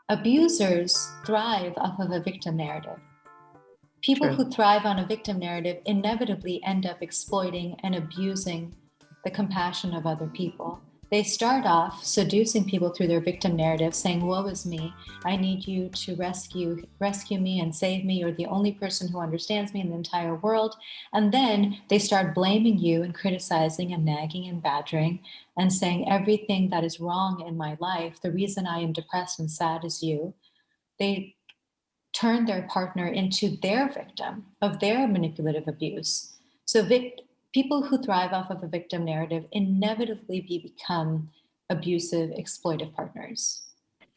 Abusers thrive off of a victim narrative. People True. who thrive on a victim narrative inevitably end up exploiting and abusing the compassion of other people. They start off seducing people through their victim narrative, saying, "Woe is me, I need you to rescue me and save me. You're the only person who understands me in the entire world." And then they start blaming you and criticizing and nagging and badgering and saying everything that is wrong in my life, the reason I am depressed and sad is you. They turn their partner into their victim of their manipulative abuse. So people who thrive off of a victim narrative inevitably become abusive, exploitive partners.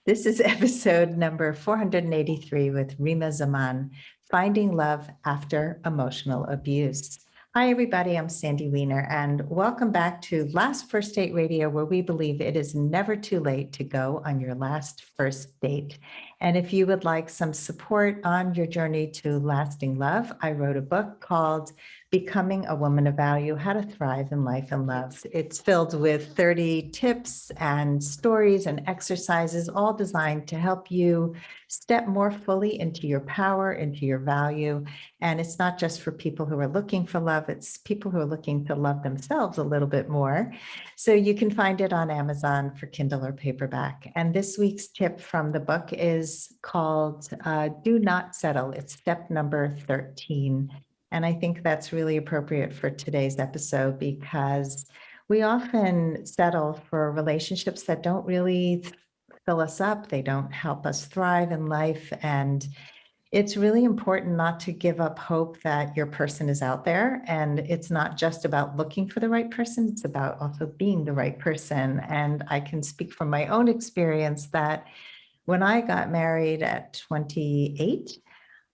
This is episode number 483 with Reema Zaman, Finding Love After Emotional Abuse. Hi, everybody. I'm Sandy Weiner, and welcome back to Last First Date Radio, where we believe it is never too late to go on your last first date. And if you would like some support on your journey to lasting love, I wrote a book called Becoming a Woman of Value, How to Thrive in Life and Love. It's filled with 30 tips and stories and exercises, all designed to help you step more fully into your power, into your value. And it's not just for people who are looking for love, it's people who are looking to love themselves a little bit more. So you can find it on Amazon for Kindle or paperback. And this week's tip from the book is called Do Not Settle. It's step number 13. And I think that's really appropriate for today's episode because we often settle for relationships that don't really fill us up. They don't help us thrive in life. And it's really important not to give up hope that your person is out there. And it's not just about looking for the right person, it's about also being the right person. And I can speak from my own experience that when I got married at 28,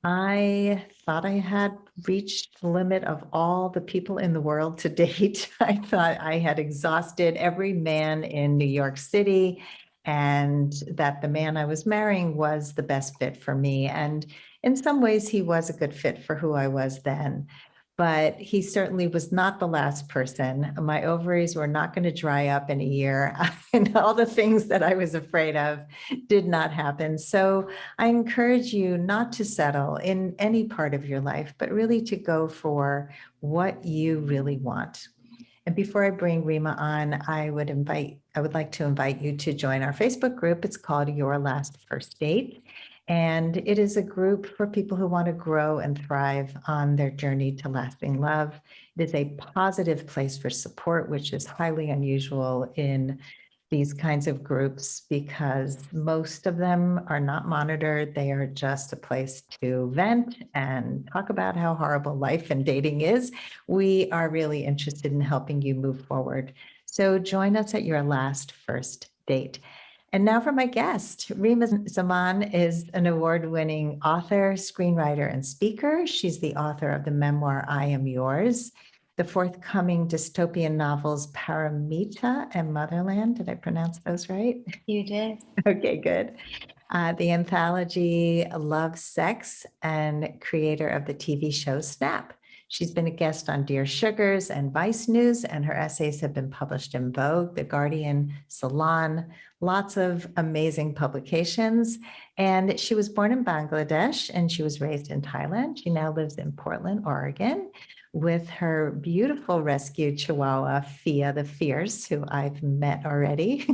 I thought I had reached the limit of all the people in the world to date. I thought I had exhausted every man in New York City and that the man I was marrying was the best fit for me. And in some ways, he was a good fit for who I was then. But he certainly was not the last person. My ovaries were not going to dry up in a year. And all the things that I was afraid of did not happen. So I encourage you not to settle in any part of your life, but really to go for what you really want. And before I bring Reema on, I would like to invite you to join our Facebook group. It's called Your Last First Date. And it is a group for people who want to grow and thrive on their journey to lasting love. It is a positive place for support, which is highly unusual in these kinds of groups because most of them are not monitored. They are just a place to vent and talk about how horrible life and dating is. We are really interested in helping you move forward. So join us at Your Last First Date. And now for my guest. Reema Zaman is an award-winning author, screenwriter, and speaker. She's the author of the memoir, I Am Yours, the forthcoming dystopian novels, Paramita and Motherland. Did I pronounce those right? You did. Okay, good. The anthology, Love, Sex, and creator of the TV show Snap. She's been a guest on Dear Sugars and Vice News, and her essays have been published in Vogue, The Guardian, Salon, lots of amazing publications. And she was born in Bangladesh and she was raised in Thailand. She now lives in Portland, Oregon, with her beautiful rescue chihuahua, Fia the Fierce, who I've met already.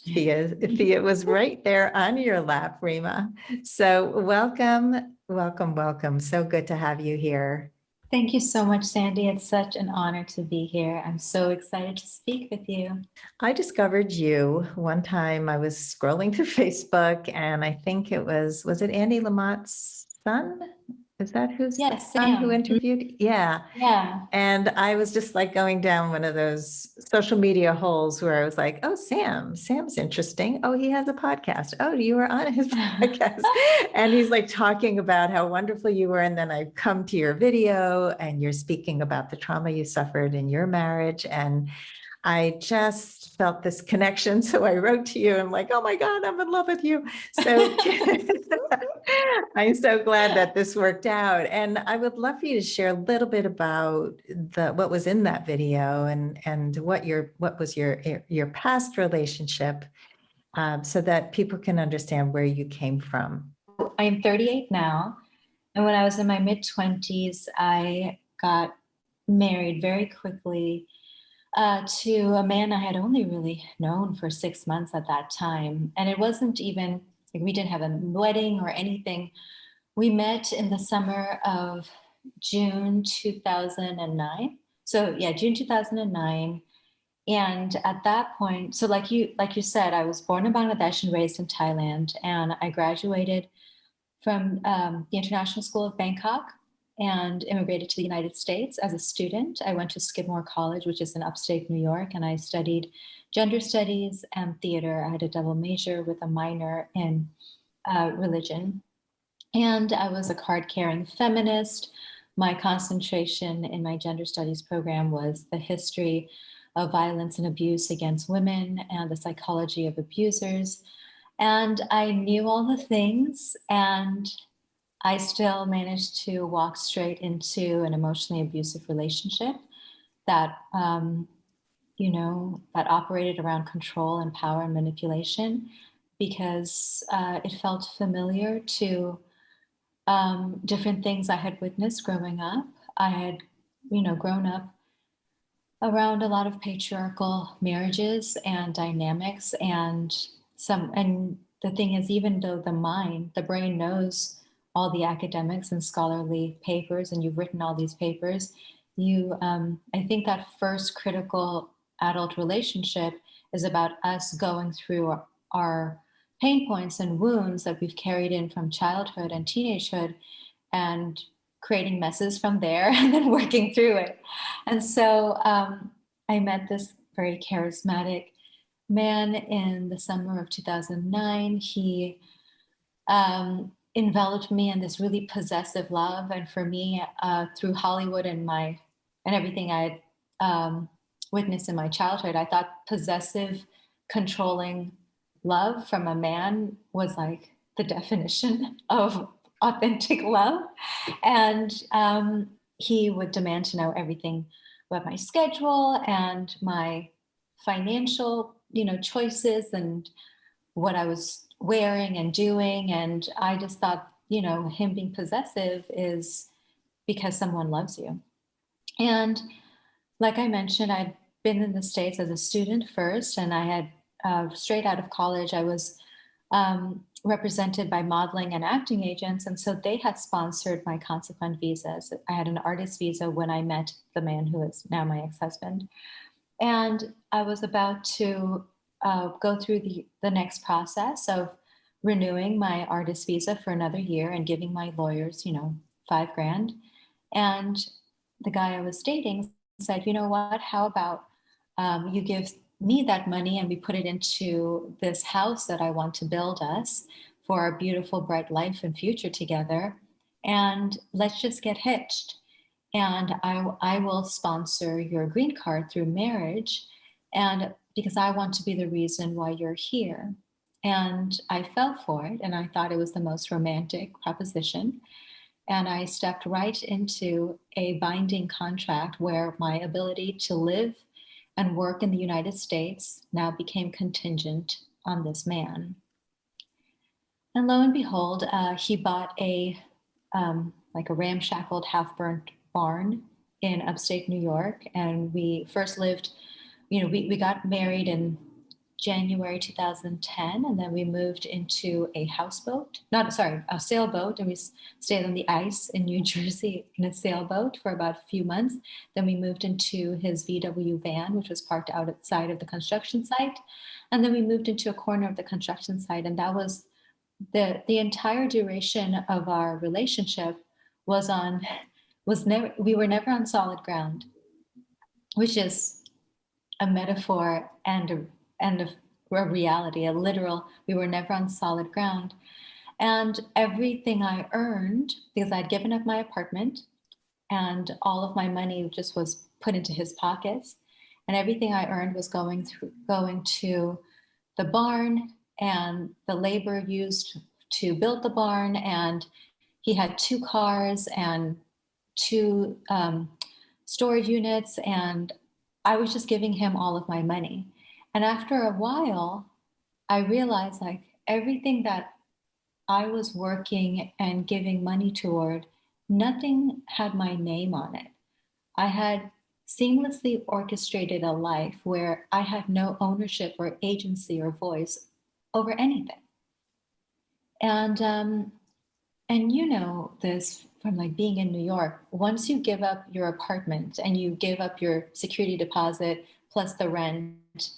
Fia was right there on your lap, Reema. So welcome. So good to have you here. Thank you so much, Sandy. It's such an honor to be here. I'm so excited to speak with you. I discovered you one time. I was scrolling through Facebook and I think was it Andy Lamott's son? Is that who's Yes, the son Sam. who interviewed? Yeah. Yeah. And I was just like going down one of those social media holes where I was like, oh, Sam's interesting. Oh, he has a podcast. Oh, you were on his podcast. And he's like talking about how wonderful you were. And then I come to your video and you're speaking about the trauma you suffered in your marriage. And I just felt this connection. So I wrote to you. I'm like, oh my God, I'm in love with you. So I'm so glad that this worked out. And I would love for you to share a little bit about what was in that video and what was your past relationship so that people can understand where you came from. I'm 38 now. And when I was in my mid-20s, I got married very quickly to a man I had only really known for 6 months at that time. And it wasn't even like we didn't have a wedding or anything. We met in the summer of June 2009. So yeah, June 2009. And at that point, so like you said, I was born in Bangladesh and raised in Thailand, and I graduated from the International School of Bangkok and immigrated to the United States as a student. I went to Skidmore College, which is in upstate New York, and I studied gender studies and theater. I had a double major with a minor in religion. And I was a card carrying feminist. My concentration in my gender studies program was the history of violence and abuse against women and the psychology of abusers. And I knew all the things, and I still managed to walk straight into an emotionally abusive relationship that, that operated around control and power and manipulation because it felt familiar to different things I had witnessed growing up. I had, grown up around a lot of patriarchal marriages and dynamics, and the thing is, even though the brain knows all the academics and scholarly papers, and you've written all these papers, I think that first critical adult relationship is about us going through our pain points and wounds that we've carried in from childhood and teenagehood and creating messes from there and then working through it. And so I met this very charismatic man in the summer of 2009. He enveloped me in this really possessive love. And for me, through Hollywood and everything I had witnessed in my childhood, I thought possessive, controlling love from a man was like the definition of authentic love. And he would demand to know everything about my schedule and my financial, choices and what I was wearing and doing. And I just thought, him being possessive is because someone loves you. And like I mentioned, I'd been in the States as a student first, and I had straight out of college, I was represented by modeling and acting agents. And so they had sponsored my consequent visas. I had an artist visa when I met the man who is now my ex-husband. And I was about to go through the next process of renewing my artist visa for another year and giving my lawyers, $5,000. And the guy I was dating said, you know what, how about you give me that money and we put it into this house that I want to build us for our beautiful, bright life and future together. And let's just get hitched. And I will sponsor your green card through marriage. And because I want to be the reason why you're here. And I fell for it. And I thought it was the most romantic proposition. And I stepped right into a binding contract where my ability to live and work in the United States now became contingent on this man. And lo and behold, he bought a ramshackled, half-burnt barn in upstate New York. And we first lived, we got married in January 2010, and then we moved into a sailboat, and we stayed on the ice in New Jersey in a sailboat for about a few months. Then we moved into his VW van, which was parked outside of the construction site. And then we moved into a corner of the construction site, and that was the entire duration of our relationship we were never on solid ground, which is a metaphor and a reality, a literal, we were never on solid ground. And everything I earned, because I'd given up my apartment and all of my money just was put into his pockets, and everything I earned was going to the barn and the labor used to build the barn. And he had 2 cars and 2 storage units, and I was just giving him all of my money. And after a while, I realized like everything that I was working and giving money toward, nothing had my name on it. I had seamlessly orchestrated a life where I had no ownership or agency or voice over anything. And you know this from like being in New York. Once you give up your apartment and you give up your security deposit plus the rent,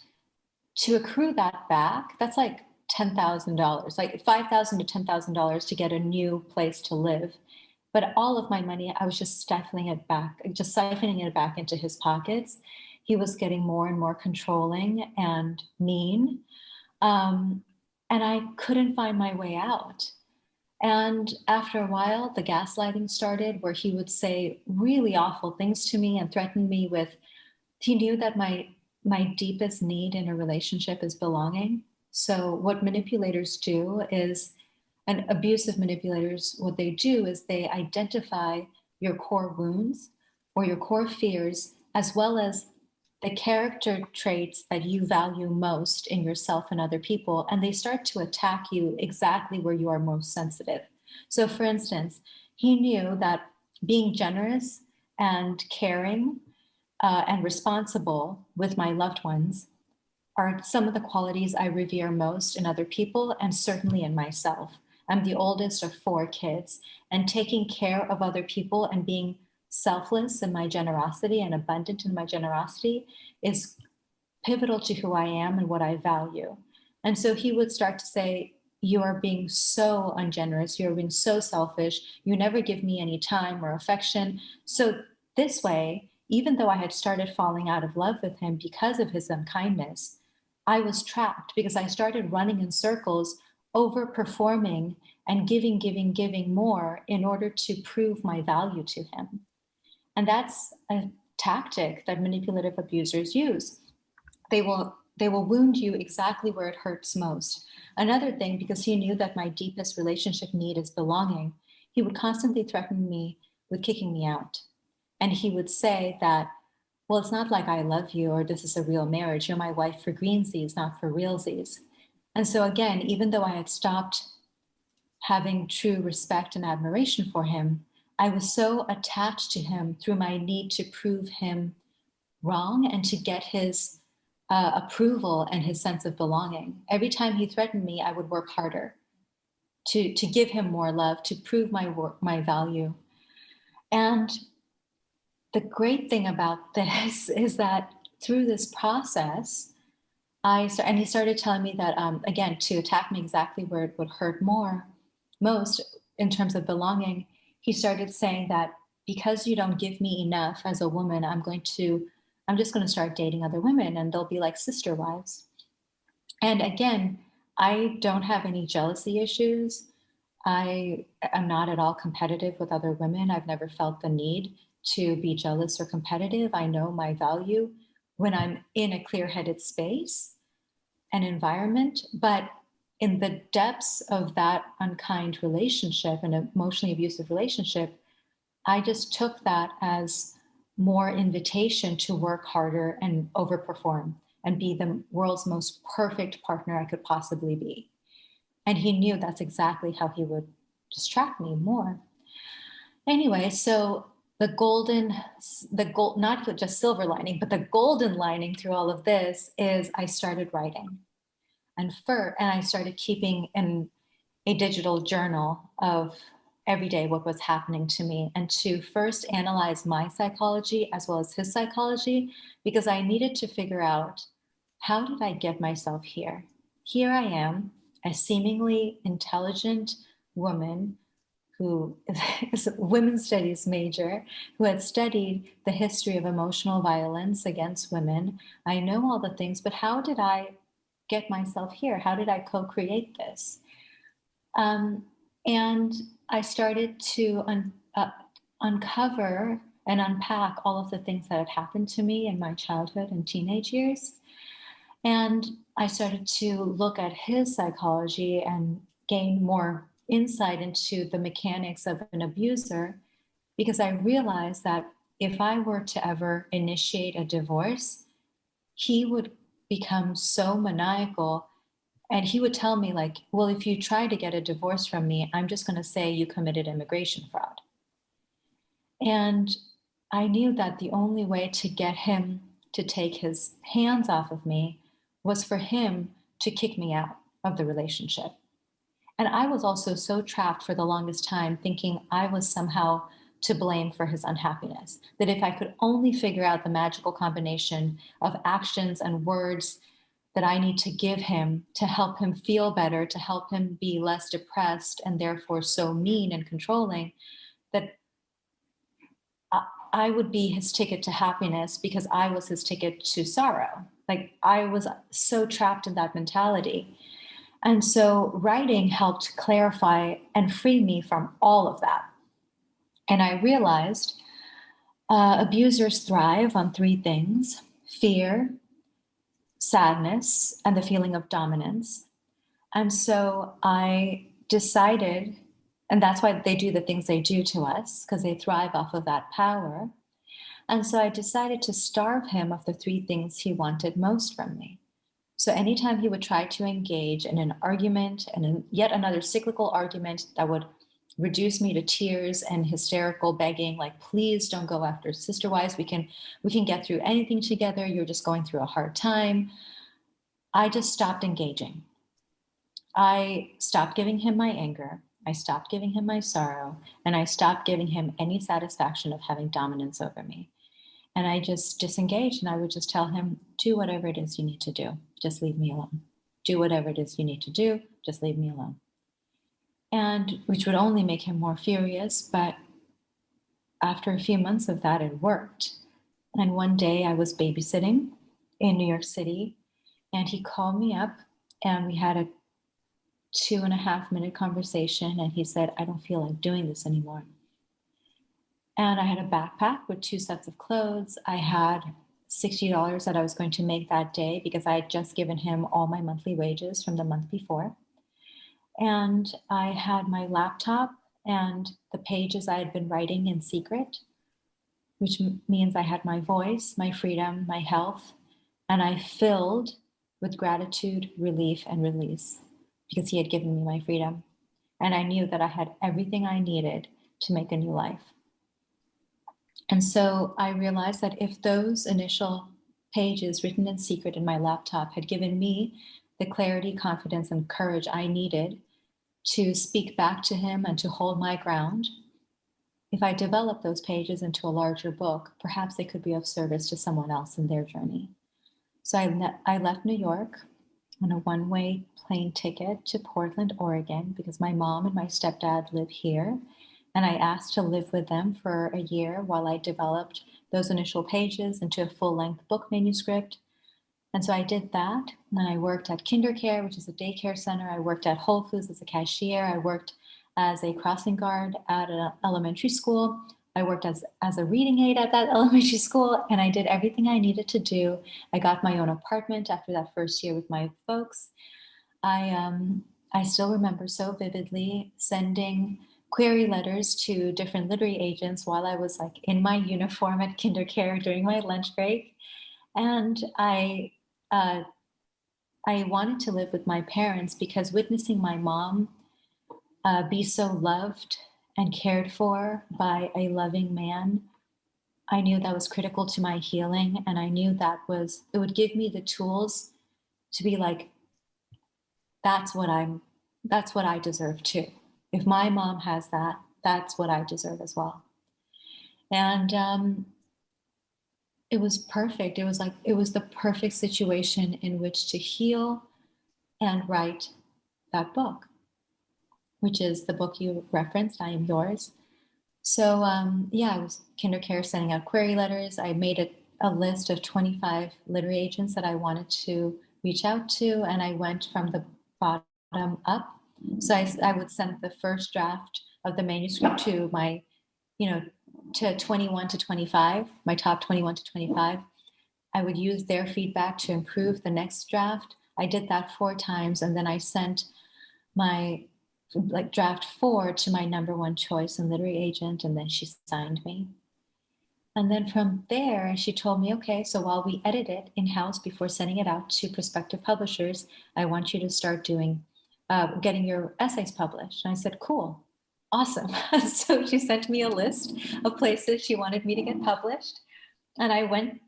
to accrue that back, that's like $10,000, like $5,000 to $10,000 to get a new place to live. But all of my money, I was just stifling it back, just siphoning it back into his pockets. He was getting more and more controlling and mean. Um, and I couldn't find my way out. And after a while, the gaslighting started where he would say really awful things to me and threaten me with, he knew that my deepest need in a relationship is belonging. So what manipulators do is, and abusive manipulators, what they do is they identify your core wounds or your core fears, as well as the character traits that you value most in yourself and other people, and they start to attack you exactly where you are most sensitive. So, for instance, he knew that being generous and caring and responsible with my loved ones are some of the qualities I revere most in other people and certainly in myself. I'm the oldest of four kids, and taking care of other people and being selfless in my generosity and abundant in my generosity is pivotal to who I am and what I value. And so he would start to say, you are being so ungenerous, you're being so selfish, you never give me any time or affection. So this way, even though I had started falling out of love with him because of his unkindness, I was trapped because I started running in circles, overperforming and giving more in order to prove my value to him. And that's a tactic that manipulative abusers use. They will wound you exactly where it hurts most. Another thing, because he knew that my deepest relationship need is belonging, he would constantly threaten me with kicking me out. And he would say that, well, it's not like I love you or this is a real marriage. You're my wife for greensies, not for realsies. And so again, even though I had stopped having true respect and admiration for him, I was so attached to him through my need to prove him wrong and to get his approval and his sense of belonging. Every time he threatened me, I would work harder to give him more love, to prove my value. And the great thing about this is that through this process, and he started telling me that, again, to attack me exactly where it would hurt most in terms of belonging, he started saying that because you don't give me enough as a woman, I'm just going to start dating other women and they'll be like sister wives. And again, I don't have any jealousy issues. I am not at all competitive with other women. I've never felt the need to be jealous or competitive. I know my value when I'm in a clear headed space and environment. But in the depths of that unkind relationship, an emotionally abusive relationship, I just took that as more invitation to work harder and overperform and be the world's most perfect partner I could possibly be. And he knew that's exactly how he would distract me more. Anyway, so not just silver lining, but the golden lining through all of this is I started writing. And I started keeping in a digital journal of every day what was happening to me, and to first analyze my psychology as well as his psychology, because I needed to figure out, how did I get myself here? Here I am, a seemingly intelligent woman who is a women's studies major, who had studied the history of emotional violence against women. I know all the things, but how did I get myself here? How did I co-create this? Um, and I started to uncover and unpack all of the things that had happened to me in my childhood and teenage years. And I started to look at his psychology and gain more insight into the mechanics of an abuser, because I realized that if I were to ever initiate a divorce, he would become so maniacal And he would tell me, like, well, if you try to get a divorce from me, I'm just going to say you committed immigration fraud. And I knew that the only way to get him to take his hands off of me was for him to kick me out of the relationship. And I was also so trapped for the longest time, thinking I was somehow to blame for his unhappiness. That if I could only figure out the magical combination of actions and words that I need to give him to help him feel better, to help him be less depressed and therefore so mean and controlling, that I would be his ticket to happiness because I was his ticket to sorrow. Like I was so trapped in that mentality. And so writing helped clarify and free me from all of that. And I realized abusers thrive on three things: fear, sadness, and the feeling of dominance. And so I decided, and that's why they do the things they do to us, because they thrive off of that power. And so I decided to starve him of the three things he wanted most from me. So anytime he would try to engage in an argument and in yet another cyclical argument that would reduce me to tears and hysterical begging, like, please don't go after sister wives. We can get through anything together. You're just going through a hard time. I just stopped engaging. I stopped giving him my anger. I stopped giving him my sorrow, and I stopped giving him any satisfaction of having dominance over me. And I just disengaged, and I would just tell him, do whatever it is you need to do. Just leave me alone. Do whatever it is you need to do. Just leave me alone. And which would only make him more furious. But after a few months of that, it worked. And one day I was babysitting in New York City, and he called me up, and we had a 2.5 minute conversation. And he said, I don't feel like doing this anymore. And I had a backpack with 2 sets of clothes. I had $60 that I was going to make that day because I had just given him all my monthly wages from the month before. And I had my laptop and the pages I had been writing in secret, which means I had my voice, my freedom, my health, and I filled with gratitude, relief, and release because he had given me my freedom. And I knew that I had everything I needed to make a new life. And so I realized that if those initial pages written in secret in my laptop had given me the clarity, confidence, and courage I needed to speak back to him and to hold my ground, if I developed those pages into a larger book, perhaps they could be of service to someone else in their journey. So I left New York on a one-way plane ticket to Portland, Oregon, because my mom and my stepdad live here. And I asked to live with them for a year while I developed those initial pages into a full-length book manuscript. And so I did that. And then I worked at KinderCare, which is a daycare center. I worked at Whole Foods as a cashier. I worked as a crossing guard at an elementary school. I worked as a reading aide at that elementary school, and I did everything I needed to do. I got my own apartment after that first year with my folks. I still remember so vividly sending query letters to different literary agents while I was like in my uniform at KinderCare during my lunch break. And I wanted to live with my parents because witnessing my mom be so loved and cared for by a loving man, I knew that was critical to my healing. And I knew it would give me the tools to be like, that's what I deserve too. If my mom has that, that's what I deserve as well. And it was perfect. It was the perfect situation in which to heal and write that book, which is the book you referenced, I Am Yours. So I was KinderCare sending out query letters. I made a list of 25 literary agents that I wanted to reach out to, and I went from the bottom up. So I would send the first draft of the manuscript to my, to 21 to 25, my top 21 to 25. I would use their feedback to improve the next draft. I did that 4 times, and then I sent my draft 4 to my number 1 choice and literary agent, and then she signed me. And then from there, she told me, okay, so while we edit it in-house before sending it out to prospective publishers, I want you to start getting your essays published. And I said, cool, awesome. So she sent me a list of places she wanted me to get published. And I went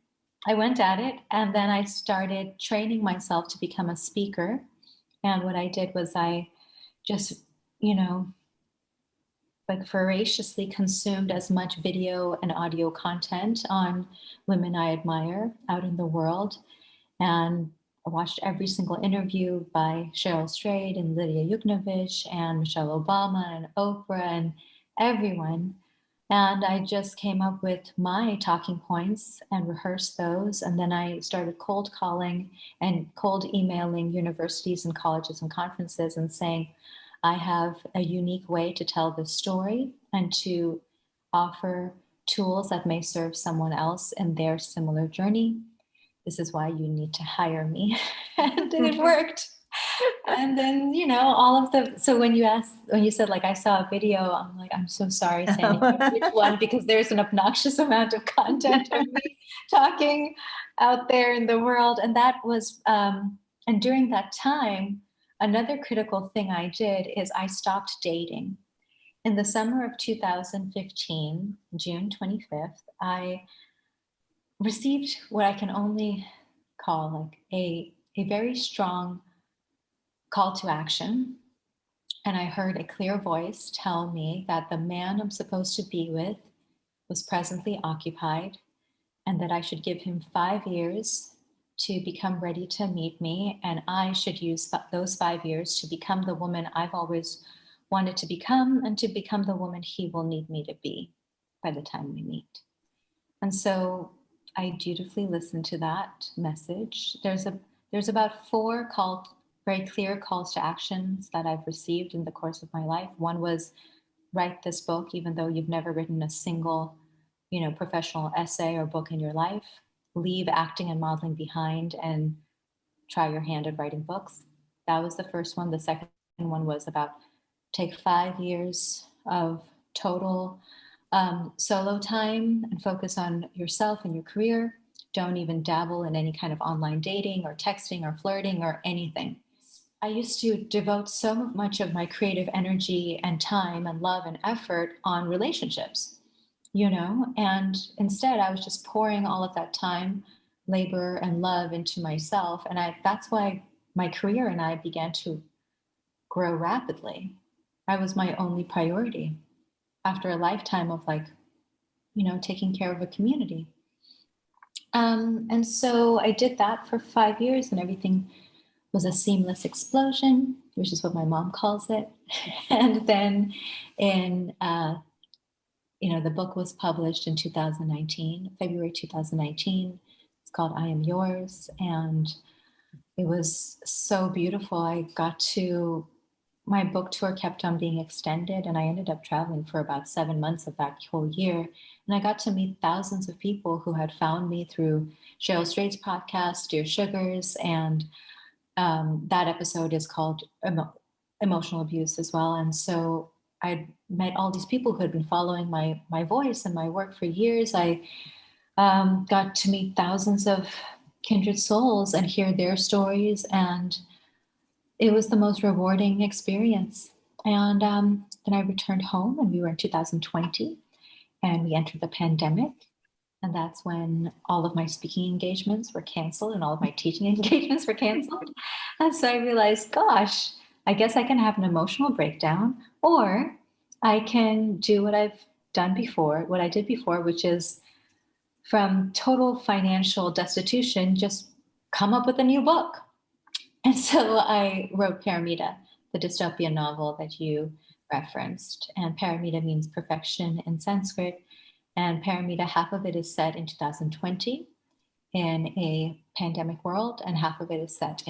at it, and then I started training myself to become a speaker. And what I did was I just, you know, like voraciously consumed as much video and audio content on women I admire out in the world. And I watched every single interview by Cheryl Strayed and Lydia Yuknovich and Michelle Obama and Oprah and everyone. And I just came up with my talking points and rehearsed those. And then I started cold calling and cold emailing universities and colleges and conferences and saying, I have a unique way to tell this story and to offer tools that may serve someone else in their similar journey. This is why you need to hire me. And it worked. And then, so when you said, like, I saw a video, I'm like, I'm so sorry, Sandy, which one? Because there's an obnoxious amount of content of me talking out there in the world. And that was, and during that time, another critical thing I did is I stopped dating. In the summer of 2015, June 25th, I received what I can only call like a very strong call to action. And I heard a clear voice tell me that the man I'm supposed to be with was presently occupied and that I should give him 5 years to become ready to meet me. And I should use those 5 years to become the woman I've always wanted to become and to become the woman he will need me to be by the time we meet. And so I dutifully listened to that message. There's about 4 very clear calls to actions that I've received in the course of my life. One was write this book, even though you've never written a single, professional essay or book in your life. Leave acting and modeling behind and try your hand at writing books. That was the first one. The second one was about take 5 years of total solo time and focus on yourself and your career. Don't even dabble in any kind of online dating or texting or flirting or anything. I used to devote so much of my creative energy and time and love and effort on relationships, and instead I was just pouring all of that time, labor, and love into myself. And that's why my career and I began to grow rapidly. I was my only priority after a lifetime of taking care of a community. And so I did that for 5 years, and everything was a seamless explosion, which is what my mom calls it. And then the book was published in 2019, February 2019. It's called I Am Yours. And it was so beautiful. My book tour kept on being extended, and I ended up traveling for about 7 months of that whole year. And I got to meet thousands of people who had found me through Cheryl Strayed's podcast, Dear Sugars, and that episode is called Emotional Abuse as well. And so I met all these people who had been following my voice and my work for years. I got to meet thousands of kindred souls and hear their stories, and it was the most rewarding experience. And then I returned home, and we were in 2020, and we entered the pandemic. And that's when all of my speaking engagements were canceled and all of my teaching engagements were canceled. And so I realized, gosh, I guess I can have an emotional breakdown, or I can do what I did before, which is from total financial destitution, just come up with a new book. And so I wrote Paramita, the dystopian novel that you referenced. And Paramita means perfection in Sanskrit. And Paramita, half of it is set in 2020 in a pandemic world, and half of it is set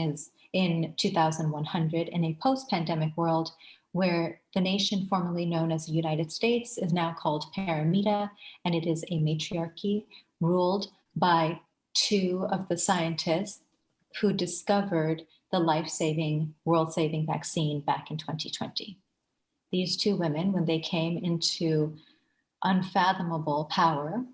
in 2100 in a post-pandemic world where the nation formerly known as the United States is now called Paramita, and it is a matriarchy ruled by 2 of the scientists who discovered the life-saving, world-saving vaccine back in 2020. These 2 women, when they came into unfathomable power,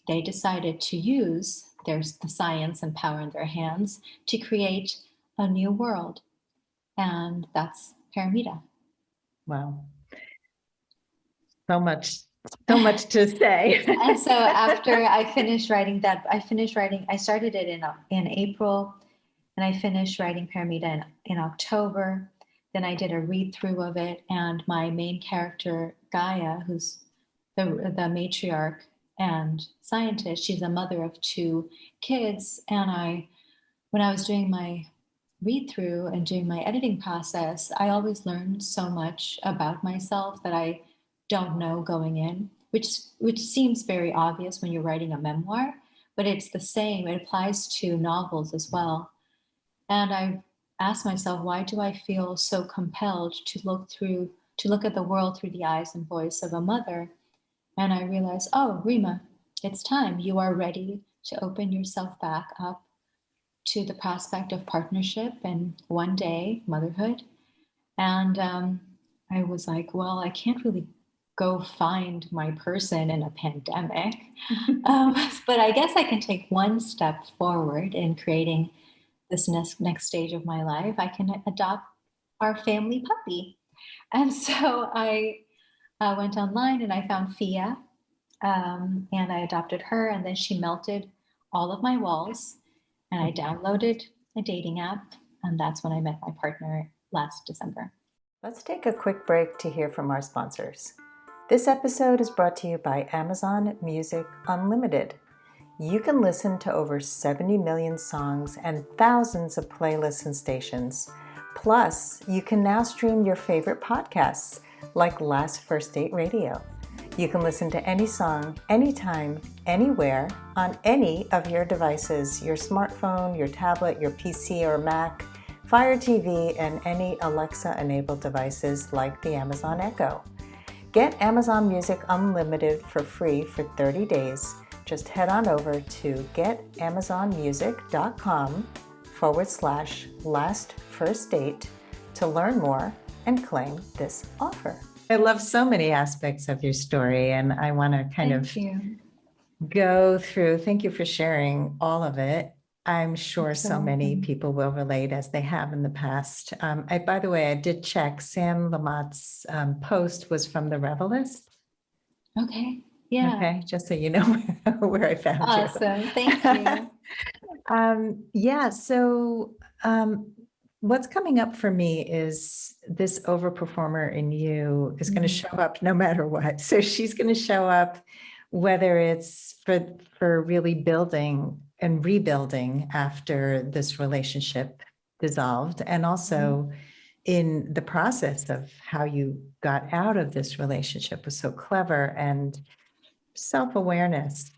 they decided to use the science and power in their hands to create a new world. And that's Paramita. Wow. So much to say. And so after I finished writing that, I started it in April, and I finished writing Paramita in October. Then I did a read through of it, and my main character, Gaia, who's the matriarch and scientist, she's a mother of two kids. And when I was doing my read through and doing my editing process, I always learned so much about myself that I don't know going in, which seems very obvious when you're writing a memoir, but it's the same. It applies to novels as well. And I asked myself, why do I feel so compelled to look at the world through the eyes and voice of a mother? And I realized, oh, Reema, it's time. You are ready to open yourself back up to the prospect of partnership and one day motherhood. And I was like, well, I can't really go find my person in a pandemic. But I guess I can take one step forward in creating this next stage of my life. I can adopt our family puppy. And so I went online and I found Fia, and I adopted her. And then she melted all of my walls. And I downloaded a dating app. And that's when I met my partner last December. Let's take a quick break to hear from our sponsors. This episode is brought to you by Amazon Music Unlimited. You can listen to over 70 million songs and thousands of playlists and stations. Plus, you can now stream your favorite podcasts like Last First Date Radio. You can listen to any song, anytime, anywhere, on any of your devices, your smartphone, your tablet, your PC or Mac, Fire TV, and any Alexa-enabled devices like the Amazon Echo. Get Amazon Music Unlimited for free for 30 days. Just head on over to getamazonmusic.com/lastfirstdate to learn more and claim this offer. I love so many aspects of your story, and I want to go through. Thank you for sharing all of it. I'm sure so many people will relate as they have in the past. By the way, I did check. Sam Lamott's post was from the Revelist. Okay. Yeah. Okay. Just so you know where I found you. Awesome. Thank you. Yeah. So what's coming up for me is this overperformer in you is going to show up no matter what. So she's going to show up, whether it's for really building and rebuilding after this relationship dissolved, and also in the process of how you got out of this relationship was so clever, and self-awareness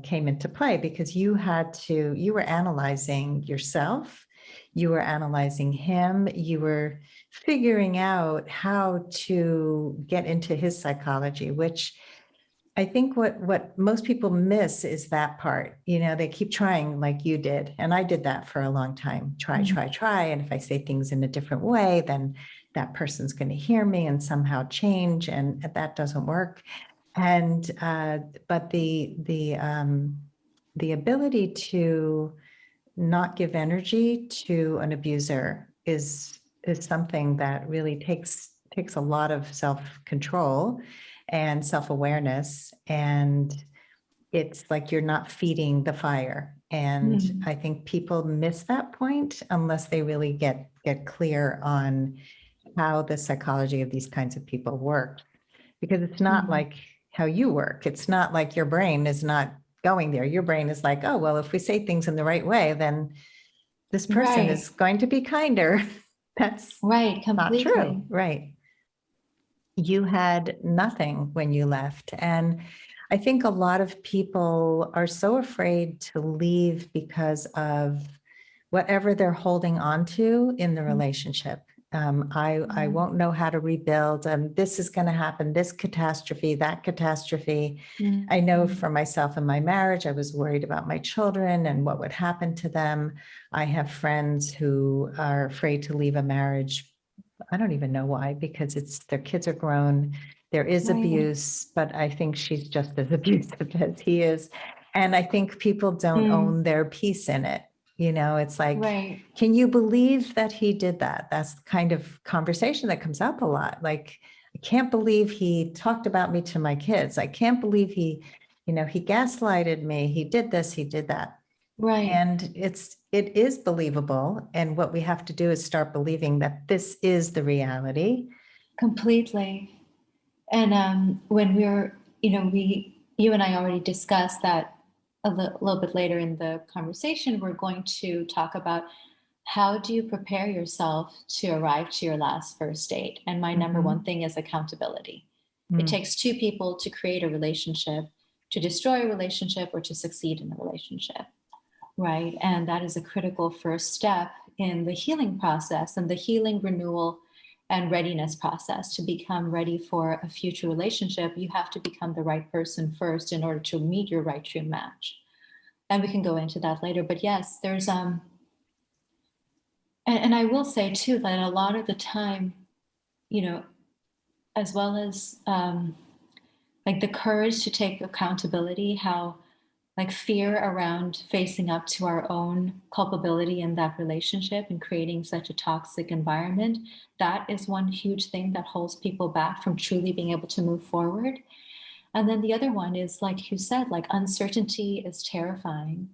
came into play because you were analyzing yourself, you were analyzing him, you were figuring out how to get into his psychology, which I think what most people miss is that part. You know, they keep trying like you did. And I did that for a long time. Try. And if I say things in a different way, then that person's going to hear me and somehow change. And that doesn't work. And but the ability to not give energy to an abuser is something that really takes a lot of self-control and self-awareness, and it's like you're not feeding the fire. And I think people miss that point unless they really get clear on how the psychology of these kinds of people work, because it's not like how you work. It's not like your brain is not going there. Your brain is like, oh, well, if we say things in the right way, then this person is going to be kinder. That's completely not true. Right. You had nothing when you left. And I think a lot of people are so afraid to leave because of whatever they're holding on to in the relationship. I won't know how to rebuild. This is going to happen, this catastrophe, that catastrophe. I know for myself in my marriage, I was worried about my children and what would happen to them. I have friends who are afraid to leave a marriage. I don't even know why, because their kids are grown. There is abuse, but I think she's just as abusive as he is. And I think people don't own their piece in it. It's like, Right. can you believe that he did that? That's the kind of conversation that comes up a lot. Like, I can't believe he talked about me to my kids. I can't believe he gaslighted me. He did this, he did that. Right. And it is believable. And what we have to do is start believing that this is the reality. Completely. And when you and I already discussed that a little bit later in the conversation, we're going to talk about how do you prepare yourself to arrive to your last first date? And my number one thing is accountability. It takes two people to create a relationship, to destroy a relationship, or to succeed in a relationship, right? And that is a critical first step in the healing process and the healing, renewal, and readiness process. To become ready for a future relationship, you have to become the right person first in order to meet your right true match. And we can go into that later. But yes, there's and I will say too that a lot of the time, you know, as well as like the courage to take accountability, how like fear around facing up to our own culpability in that relationship and creating such a toxic environment, that is one huge thing that holds people back from truly being able to move forward. And then the other one is, like you said, like uncertainty is terrifying,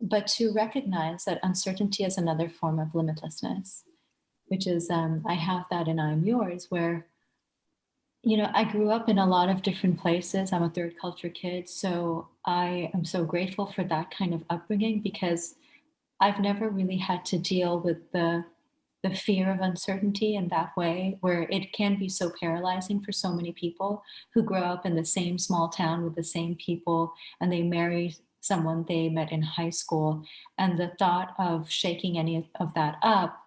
but to recognize that uncertainty is another form of limitlessness, which is I have that in I'm Yours, where I grew up in a lot of different places. I'm a third culture kid, so I am so grateful for that kind of upbringing, because I've never really had to deal with the fear of uncertainty in that way, where it can be so paralyzing for so many people who grow up in the same small town with the same people, and they marry someone they met in high school, and the thought of shaking any of that up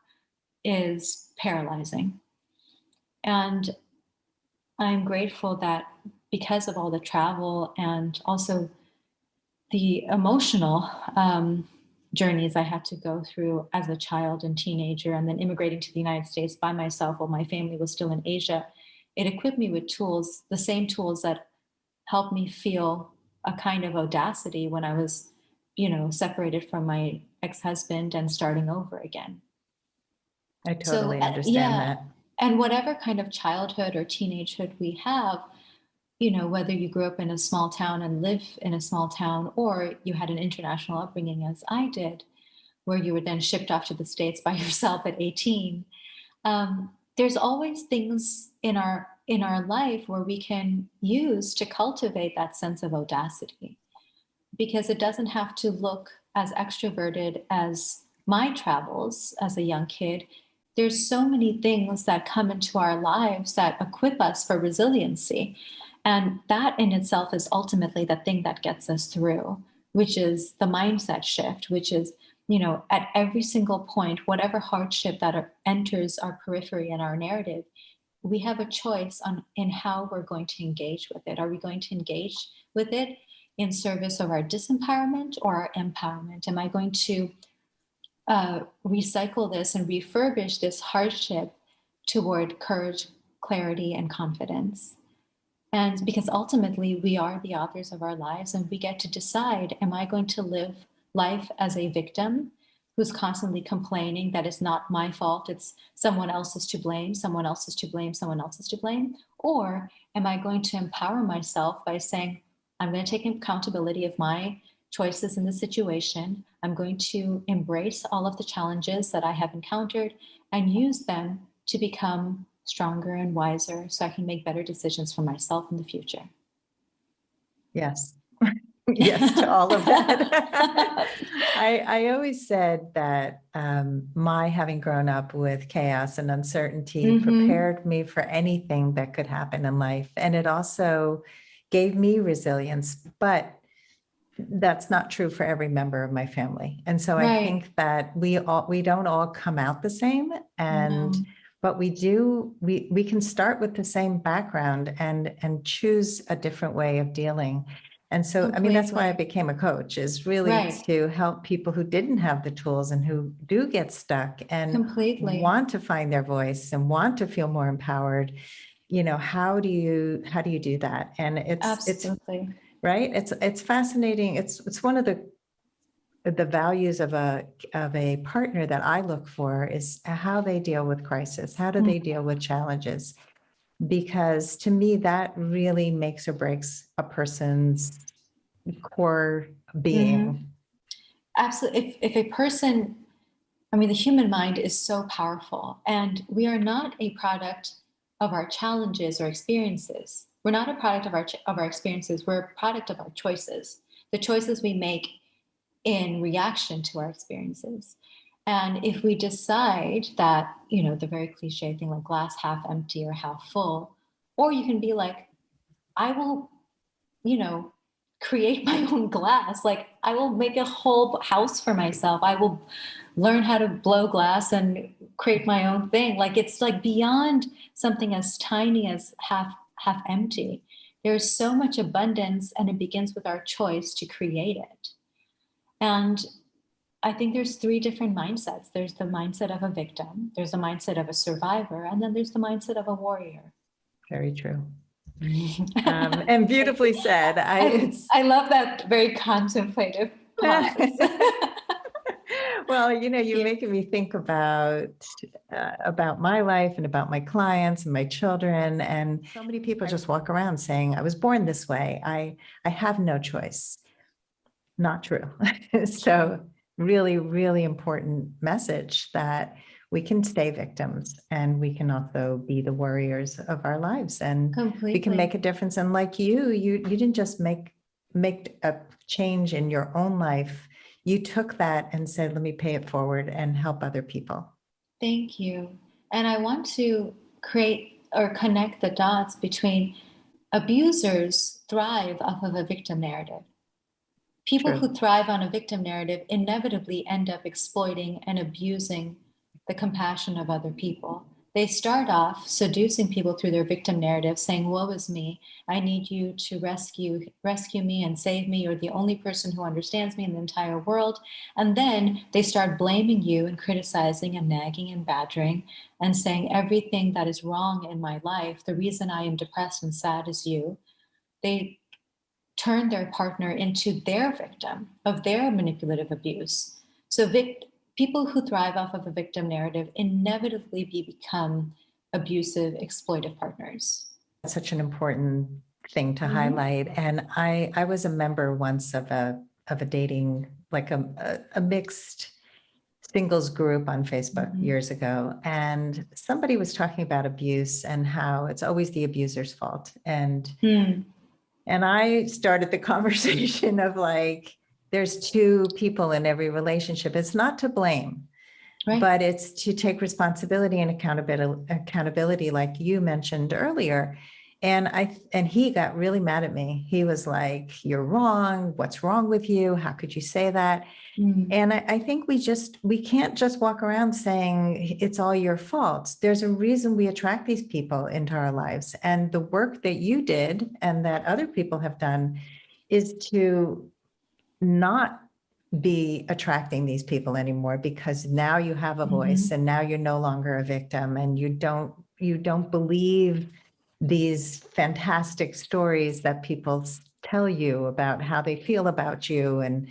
is paralyzing. And I'm grateful that because of all the travel and also the emotional journeys I had to go through as a child and teenager, and then immigrating to the United States by myself while my family was still in Asia, it equipped me with tools, the same tools that helped me feel a kind of audacity when I was, separated from my ex-husband and starting over again. I So, totally understand yeah. that. And whatever kind of childhood or teenagehood we have, whether you grew up in a small town and live in a small town, or you had an international upbringing as I did, where you were then shipped off to the States by yourself at 18, there's always things in our life where we can use to cultivate that sense of audacity, because it doesn't have to look as extroverted as my travels as a young kid. There's so many things that come into our lives that equip us for resiliency. And that in itself is ultimately the thing that gets us through, which is the mindset shift, which is, at every single point, whatever hardship that enters our periphery and our narrative, we have a choice in how we're going to engage with it. Are we going to engage with it in service of our disempowerment or our empowerment? Am I going to recycle this and refurbish this hardship toward courage, clarity, and confidence? And because ultimately we are the authors of our lives, and we get to decide, am I going to live life as a victim who's constantly complaining that it's not my fault, it's someone else's to blame, someone else's to blame, someone else's to blame? Or am I going to empower myself by saying, I'm going to take accountability of my choices in the situation. I'm going to embrace all of the challenges that I have encountered and use them to become stronger and wiser so I can make better decisions for myself in the future. Yes. Yes to all of that. I always said that my having grown up with chaos and uncertainty prepared me for anything that could happen in life. And it also gave me resilience, but that's not true for every member of my family. And so I think that we don't all come out the same, but we can start with the same background and choose a different way of dealing. And so, I mean, that's why I became a coach, is really to help people who didn't have the tools and who do get stuck and want to find their voice and want to feel more empowered. How do you do that? And it's right? It's fascinating. It's one of the values of a partner that I look for is how they deal with crisis. How do they deal with challenges? Because to me, that really makes or breaks a person's core being. Absolutely. If a person, I mean, the human mind is so powerful, and we are not a product of our challenges or experiences. We're not a product of our experiences. We're a product of our choices, the choices we make in reaction to our experiences. And if we decide that, the very cliche thing like glass half empty or half full, or you can be like, I will, you know, create my own glass. Like I will make a whole house for myself. I will learn how to blow glass and create my own thing. Like it's like beyond something as tiny as half empty. There's so much abundance, and it begins with our choice to create it. And I think there's three different mindsets. There's the mindset of a victim, there's the mindset of a survivor, and then there's the mindset of a warrior. Very true. And beautifully said. I love that very contemplative pause. Well, you're making me think about my life and about my clients and my children. And so many people just walk around saying, I was born this way. I have no choice. Not true. So really, really important message that we can stay victims and we can also be the warriors of our lives, and Completely. we can make a difference. And like you didn't just make a change in your own life. You took that and said, let me pay it forward and help other people. Thank you. And I want to create or connect the dots between abusers thrive off of a victim narrative. People True. who thrive on a victim narrative inevitably end up exploiting and abusing the compassion of other people. They start off seducing people through their victim narrative, saying, woe is me, I need you to rescue me and save me. You're the only person who understands me in the entire world. And then they start blaming you and criticizing and nagging and badgering and saying everything that is wrong in my life, the reason I am depressed and sad is you. They turn their partner into their victim of their manipulative abuse. So people who thrive off of a victim narrative inevitably become abusive, exploitive partners. That's such an important thing to highlight. And I was a member once of a dating, like a mixed singles group on Facebook years ago. And somebody was talking about abuse and how it's always the abuser's fault. And I started the conversation of like, there's two people in every relationship. It's not to blame, Right. but it's to take responsibility and accountability, like you mentioned earlier. And he got really mad at me. He was like, you're wrong. What's wrong with you? How could you say that? And I think we can't just walk around saying it's all your fault. There's a reason we attract these people into our lives. And the work that you did and that other people have done is to not be attracting these people anymore, because now you have a voice and now you're no longer a victim, and you don't believe these fantastic stories that people tell you about how they feel about you and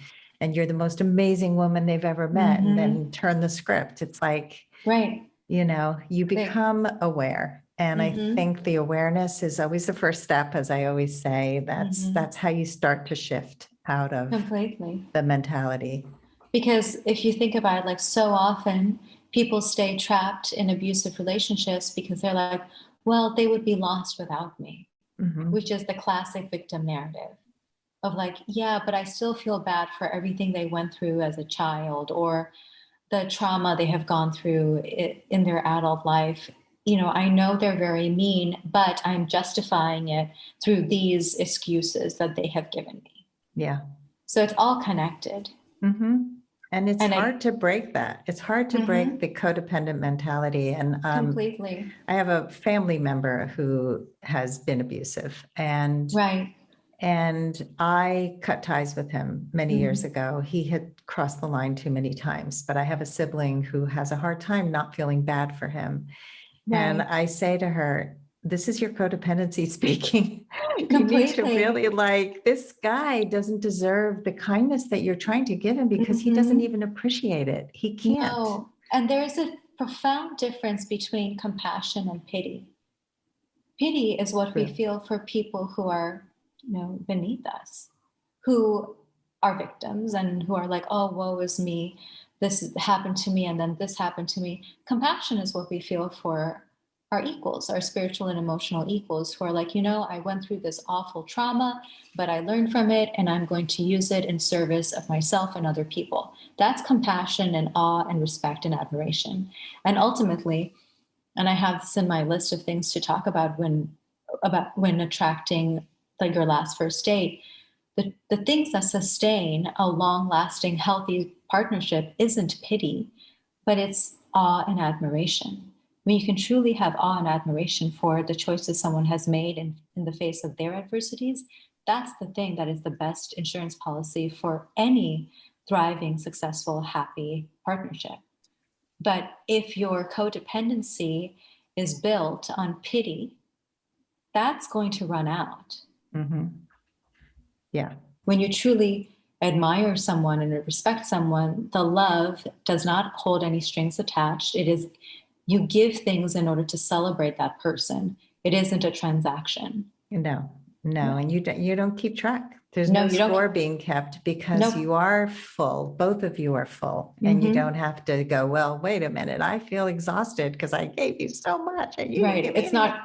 you're the most amazing woman they've ever met, and then turn the script. It's like, right. You become aware. And I think the awareness is always the first step, as I always say. That's how you start to shift out of Completely. the mentality. Because if you think about it, like so often people stay trapped in abusive relationships because they're like, well, they would be lost without me, which is the classic victim narrative of like, yeah, but I still feel bad for everything they went through as a child or the trauma they have gone through in their adult life. I know they're very mean, but I'm justifying it through these excuses that they have given me. Yeah. So it's all connected. And it's hard to break that. It's hard to break the codependent mentality. And completely. I have a family member who has been abusive, and I cut ties with him many years ago. He had crossed the line too many times, but I have a sibling who has a hard time not feeling bad for him. And I say to her, this is your codependency speaking. You need to Completely. really like, this guy doesn't deserve the kindness that you're trying to give him because he doesn't even appreciate it. He can't. No. And there is a profound difference between compassion and pity. Pity is what we True. feel for people who are, beneath us, who are victims and who are like, oh, woe is me. This happened to me, and then this happened to me. Compassion is what we feel for our equals, our spiritual and emotional equals, who are like, I went through this awful trauma, but I learned from it, and I'm going to use it in service of myself and other people. That's compassion and awe and respect and admiration. And ultimately, and I have this in my list of things to talk about when attracting like your last first date. The things that sustain a long-lasting, healthy partnership isn't pity, but it's awe and admiration. When you can truly have awe and admiration for the choices someone has made in the face of their adversities, that's the thing that is the best insurance policy for any thriving, successful, happy partnership. But if your codependency is built on pity, that's going to run out. Mm-hmm. Yeah. When you truly admire someone and respect someone, the love does not hold any strings attached. It is, you give things in order to celebrate that person. It isn't a transaction. No, Yeah. and you don't keep track. There's No, no you don't. score being kept because Nope. you are full. Both of you are full, and you don't have to go, well, wait a minute, I feel exhausted because I gave you so much and you didn't Right. give me anything.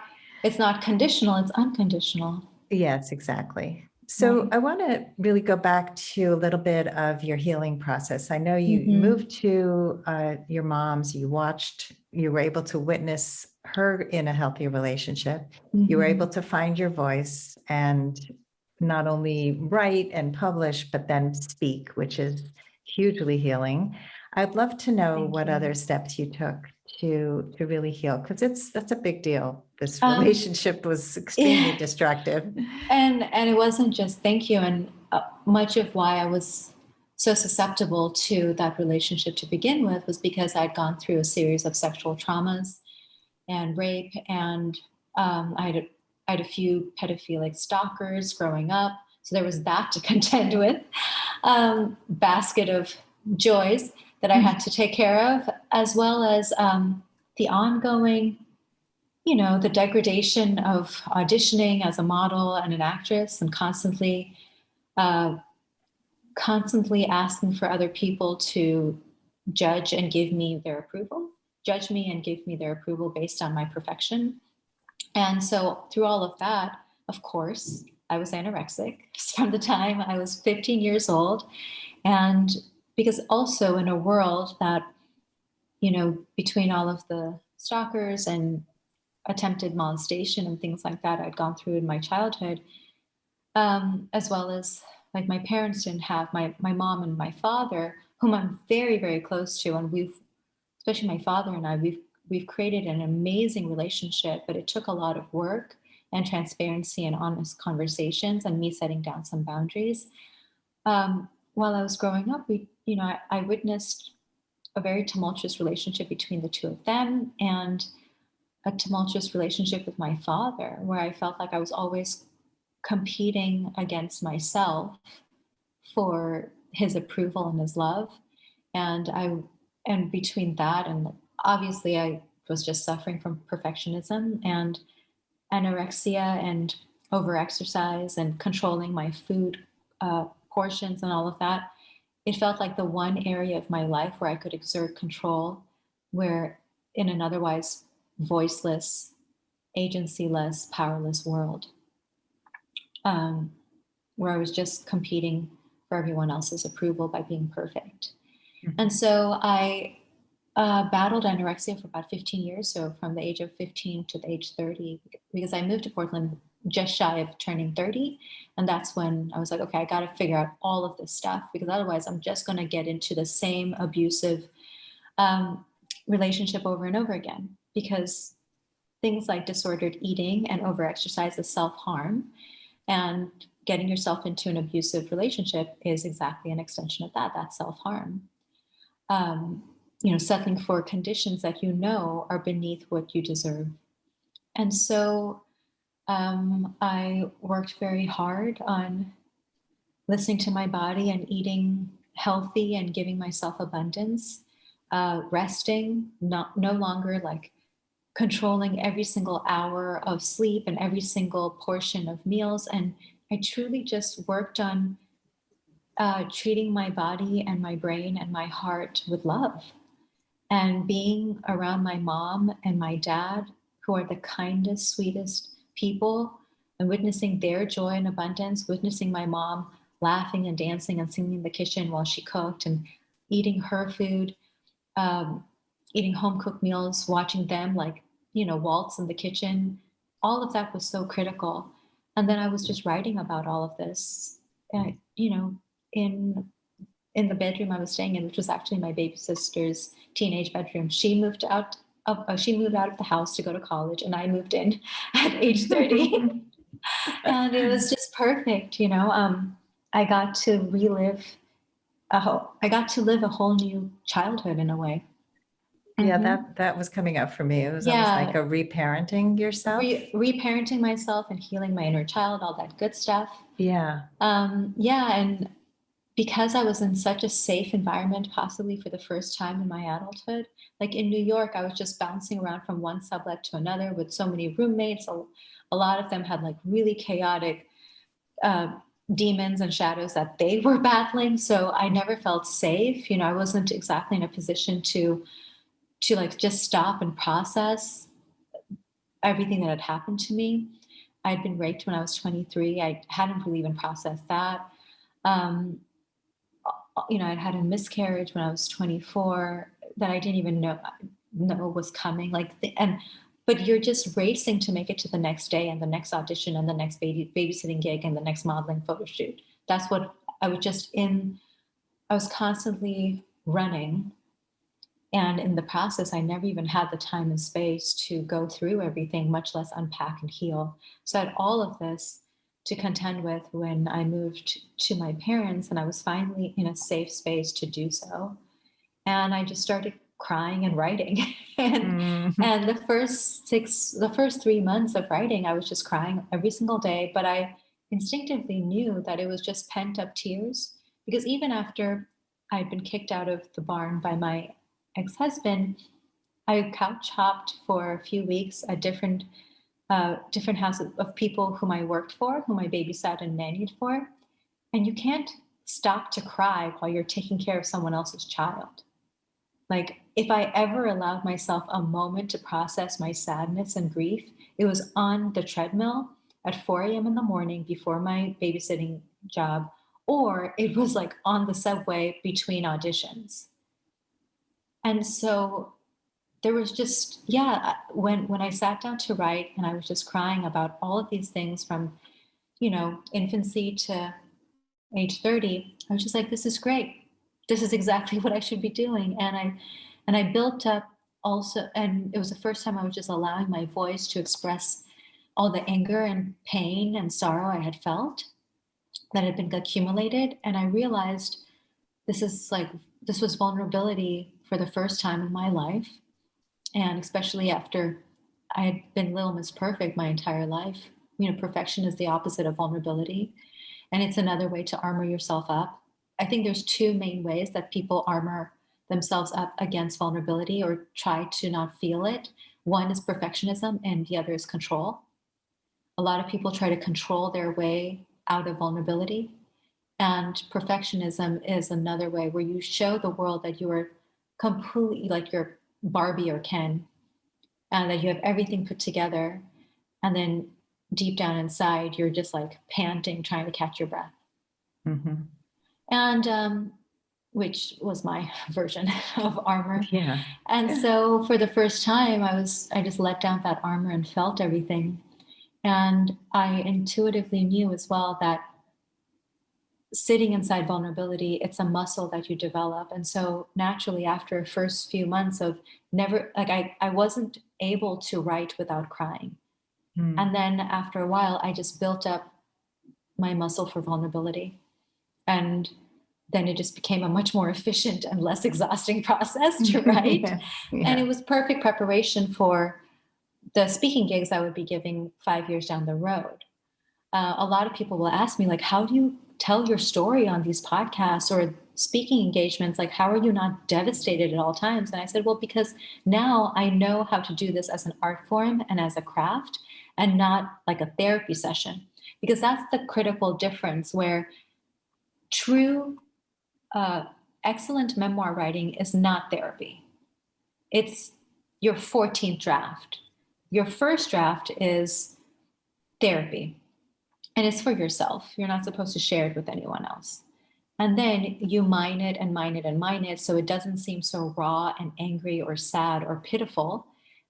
It's not conditional, it's unconditional. Yes, exactly. So Right. I want to really go back to a little bit of your healing process. I know you Mhm. moved to your mom's, you were able to witness her in a healthy relationship. You were able Mhm. to find your voice and not only write and publish, but then speak, which is hugely healing. I'd love to know Thank what you. other steps you took to really heal, because that's a big deal. This Um, relationship was extremely destructive. and it wasn't just thank you, and much of why I was so susceptible to that relationship to begin with was because I'd gone through a series of sexual traumas and rape, and I had a few pedophilic stalkers growing up, so there was that to contend with. Basket of joys that I had to take care of, as well as the ongoing, the degradation of auditioning as a model and an actress, and uh, constantly asking for other people to judge and give me their approval, judge me and give me their approval based on my perfection. And so through all of that, of course, I was anorexic from the time I was 15 years old. And because also in a world that, between all of the stalkers and attempted molestation and things like that I'd gone through in my childhood, as well as like my parents didn't have my mom and my father, whom I'm very, very close to, and especially my father and I, we've created an amazing relationship, but it took a lot of work and transparency and honest conversations and me setting down some boundaries. While I was growing up, I witnessed a very tumultuous relationship between the two of them, and a tumultuous relationship with my father, where I felt like I was always competing against myself for his approval and his love. And between that, and obviously I was just suffering from perfectionism and anorexia and overexercise and controlling my food portions and all of that. It felt like the one area of my life where I could exert control, where in an otherwise voiceless, agency-less, powerless world, um, where I was just competing for everyone else's approval by being perfect. And so I battled anorexia for about 15 years. So from the age of 15 to the age 30, because I moved to Portland just shy of turning 30. And that's when I was like, okay, I got to figure out all of this stuff, because otherwise I'm just going to get into the same abusive relationship over and over again. Because things like disordered eating and overexercise is self-harm. And getting yourself into an abusive relationship is exactly an extension of that. That's self-harm. Settling for conditions that are beneath what you deserve. And so I worked very hard on listening to my body and eating healthy and giving myself abundance, resting, no longer like controlling every single hour of sleep and every single portion of meals. And I truly just worked on treating my body and my brain and my heart with love, and being around my mom and my dad, who are the kindest, sweetest people, and witnessing their joy and abundance, witnessing my mom laughing and dancing and singing in the kitchen while she cooked, and eating her food, um, eating home cooked meals, watching them like, waltz in the kitchen. All of that was so critical. And then I was just writing about all of this, in the bedroom I was staying in, which was actually my baby sister's teenage bedroom. She moved out of the house to go to college, and I moved in at age 30. And it was just perfect. I got to I got to live a whole new childhood in a way. Yeah, Mhm. that was coming up for me. It was almost like Yeah, a reparenting yourself. reparenting myself and healing my inner child, all that good stuff. Yeah. Yeah, and because I was in such a safe environment, possibly for the first time in my adulthood, like in New York, I was just bouncing around from one sublet to another with so many roommates. A lot of them had like really chaotic uh, demons and shadows that they were battling. So I never felt safe. I wasn't exactly in a position to like just stop and process everything that had happened to me. I'd been raped when I was 23. I hadn't really even processed that. Um, I'd had a miscarriage when I was 24 that I didn't even know was coming. But you're just racing to make it to the next day and the next audition and the next babysitting gig and the next modeling photo shoot. That's what I was just in. I was constantly running. And in the process, I never even had the time and space to go through everything, much less unpack and heal. So I had all of this to contend with when I moved to my parents, and I was finally in a safe space to do so. And I just started crying and writing. and Mhm. and the first 3 months of writing, I was just crying every single day. But I instinctively knew that it was just pent up tears, because even after I'd been kicked out of the barn by my ex-husband, I couch hopped for a few weeks at different houses of people whom I worked for, whom I babysat and nannied for. And you can't stop to cry while you're taking care of someone else's child. Like, if I ever allowed myself a moment to process my sadness and grief, it was on the treadmill at 4 a.m. in the morning before my babysitting job, or it was like on the subway between auditions. And so there was just, yeah, when I sat down to write and I was just crying about all of these things from, infancy to age 30, I was just like, this is great. This is exactly what I should be doing. And I built up also, and it was the first time I was just allowing my voice to express all the anger and pain and sorrow I had felt that had been accumulated. And I realized this was vulnerability for the first time in my life. And especially after I had been Little Miss Perfect my entire life. Perfection is the opposite of vulnerability. And it's another way to armor yourself up. I think there's two main ways that people armor themselves up against vulnerability or try to not feel it. One is perfectionism, and the other is control. A lot of people try to control their way out of vulnerability. And perfectionism is another way where you show the world that you are completely like you're Barbie or Ken, and that you have everything put together. And then deep down inside, you're just like panting, trying to catch your breath. Mhm. And which was my version of armor. Yeah. And so for the first time, I just let down that armor and felt everything. And I intuitively knew as well that sitting inside vulnerability, it's a muscle that you develop. And so naturally, after the first few months of never, like I wasn't able to write without crying. And Mm. then after a while, I just built up my muscle for vulnerability. And then it just became a much more efficient and less exhausting process to write. Yeah. And it Yeah. was perfect preparation for the speaking gigs I would be giving 5 years down the road. A lot of people will ask me, like, how do you tell your story on these podcasts or speaking engagements? Like, how are you not devastated at all times? And I said, well, because now I know how to do this as an art form and as a craft and not like a therapy session. Because that's the critical difference where true, uh, excellent memoir writing is not therapy. It's your 14th draft. Your first draft is therapy, and it's for yourself. You're not supposed to share it with anyone else. And then you mine it and mine it and mine it so it doesn't seem so raw and angry or sad or pitiful.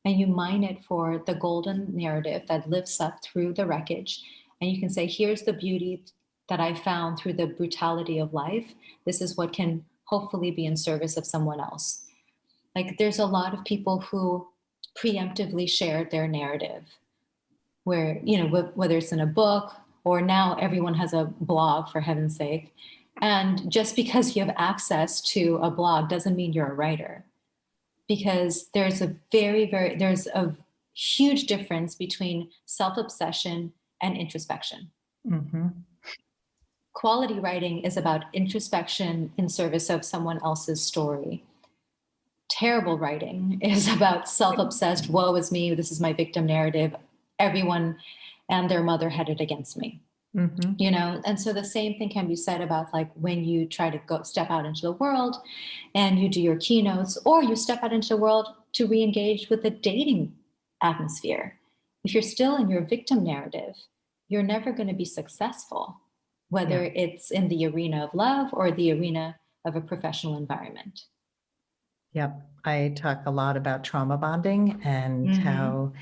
And you mine it for the golden narrative that lives up through the wreckage. And you can say, here's the beauty that I found through the brutality of life. This is what can hopefully be in service of someone else. Like, there's a lot of people who preemptively share their narrative, where, whether it's in a book or now everyone has a blog, for heaven's sake. And just because you have access to a blog doesn't mean you're a writer, because there's a huge difference between self-obsession and introspection. Mm-hmm. Quality writing is about introspection in service of someone else's story. Terrible writing is about self-obsessed, woe is me, this is my victim narrative, everyone and their mother had it against me. Mm-hmm. And so the same thing can be said about, like, when you try to go step out into the world and you do your keynotes, or you step out into the world to re-engage with the dating atmosphere. If you're still in your victim narrative, you're never going to be successful, whether it's in the arena of love or the arena of a professional environment. Yep. I talk a lot about trauma bonding and Mm-hmm. how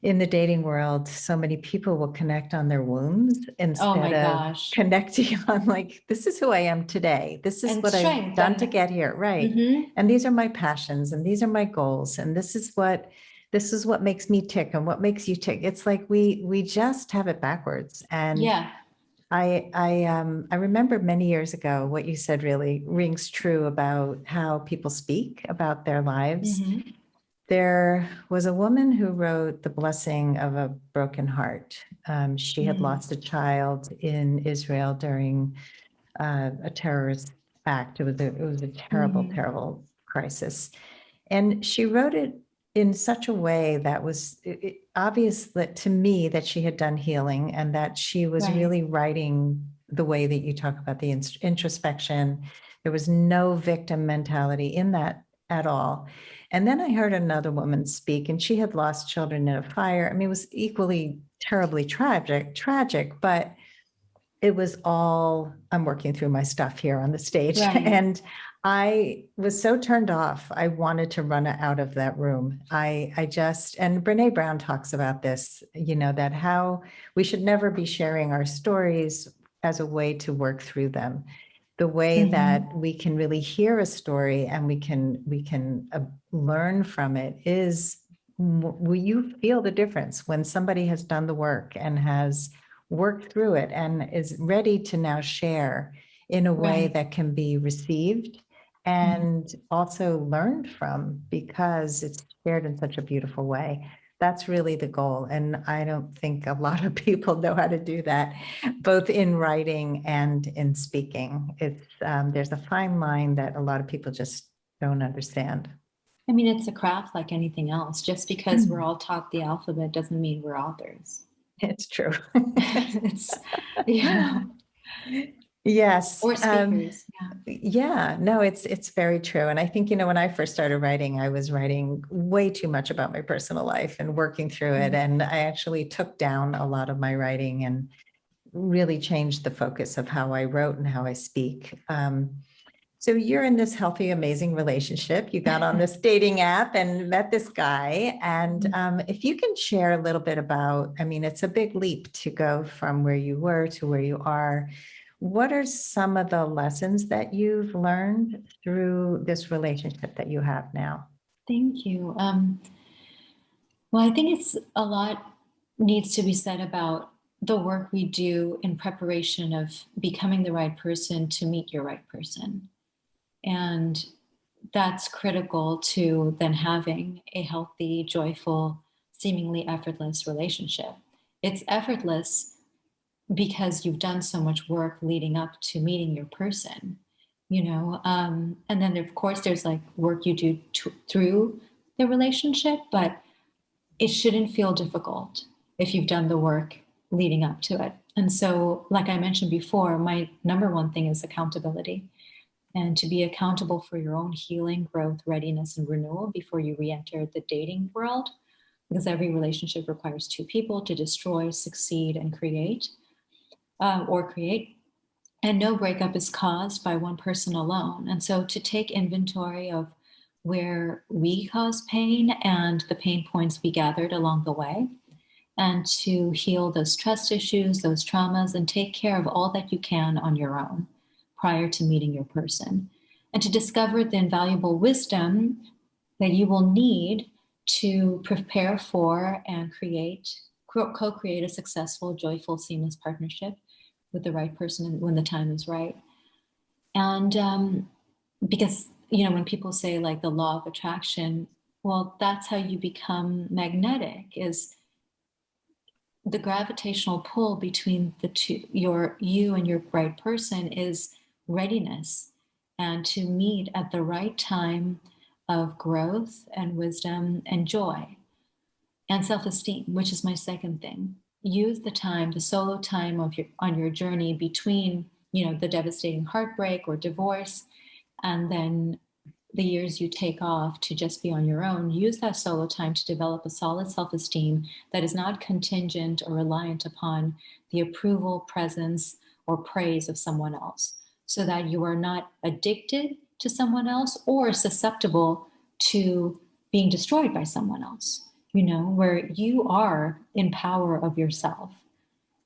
in the dating world, so many people will connect on their wounds instead of Gosh. connecting on, like, this is who I am today. This is And what strength I've done and- to get here. Right. Mm-hmm. And these are my passions and these are my goals. And this is what makes me tick and what makes you tick. It's like we just have it backwards. And Yeah. I remember many years ago, what you said really rings true about how people speak about their lives. Mm-hmm. There was a woman who wrote The Blessing of a Broken Heart. She had lost a child in Israel during a terrorist act. It was a terrible, terrible crisis. And she wrote it in such a way that was obvious that to me that she had done healing and that she was Right. really writing the way that you talk about the introspection. There was no victim mentality in that at all. And then I heard another woman speak, and she had lost children in a fire. I mean, it was equally terribly tragic, but it was all, I'm working through my stuff here on the stage. Right. And I was so turned off. I wanted to run out of that room. And Brene Brown talks about this, that how we should never be sharing our stories as a way to work through them. The way that we can really hear a story and we can learn from it is, you feel the difference when somebody has done the work and has worked through it and is ready to now share in a way that can be received and also learned from, because it's shared in such a beautiful way. That's really the goal. And I don't think a lot of people know how to do that, both in writing and in speaking. There's a fine line that a lot of people just don't understand. I mean, it's a craft like anything else. Just because we're all taught the alphabet doesn't mean we're authors. It's true. It's, Yes. or speakers. Yeah, no, it's very true. And I think, when I first started writing, I was writing way too much about my personal life and working through it. And I actually took down a lot of my writing and really changed the focus of how I wrote and how I speak. So you're in this healthy, amazing relationship. You got on this dating app and met this guy. And if you can share a little bit about, I mean, it's a big leap to go from where you were to where you are. What are some of the lessons that you've learned through this relationship that you have now? Thank you. Well, I think it's a lot needs to be said about the work we do in preparation of becoming the right person to meet your right person. And that's critical to then having a healthy, joyful, seemingly effortless relationship. It's effortless because you've done so much work leading up to meeting your person, and then of course there's like work you do through the relationship, but it shouldn't feel difficult if you've done the work leading up to it. And so, like I mentioned before, my number one thing is accountability, and to be accountable for your own healing, growth, readiness, and renewal before you re-enter the dating world, because every relationship requires two people to destroy, succeed, and create, or create. And no breakup is caused by one person alone. And so to take inventory of where we cause pain and the pain points we gathered along the way, and to heal those trust issues, those traumas, and take care of all that you can on your own prior to meeting your person. And to discover the invaluable wisdom that you will need to prepare for and co-create a successful, joyful, seamless partnership with the right person when the time is right. And because, when people say like the law of attraction, well, that's how you become magnetic, is the gravitational pull between the two, you and your right person, is readiness, and to meet at the right time of growth and wisdom and joy and self-esteem, which is my second thing. Use the time, the solo time on your journey between, the devastating heartbreak or divorce, and then the years you take off to just be on your own. Use that solo time to develop a solid self-esteem that is not contingent or reliant upon the approval, presence, or praise of someone else, so that you are not addicted to someone else or susceptible to being destroyed by someone else, where you are in power of yourself.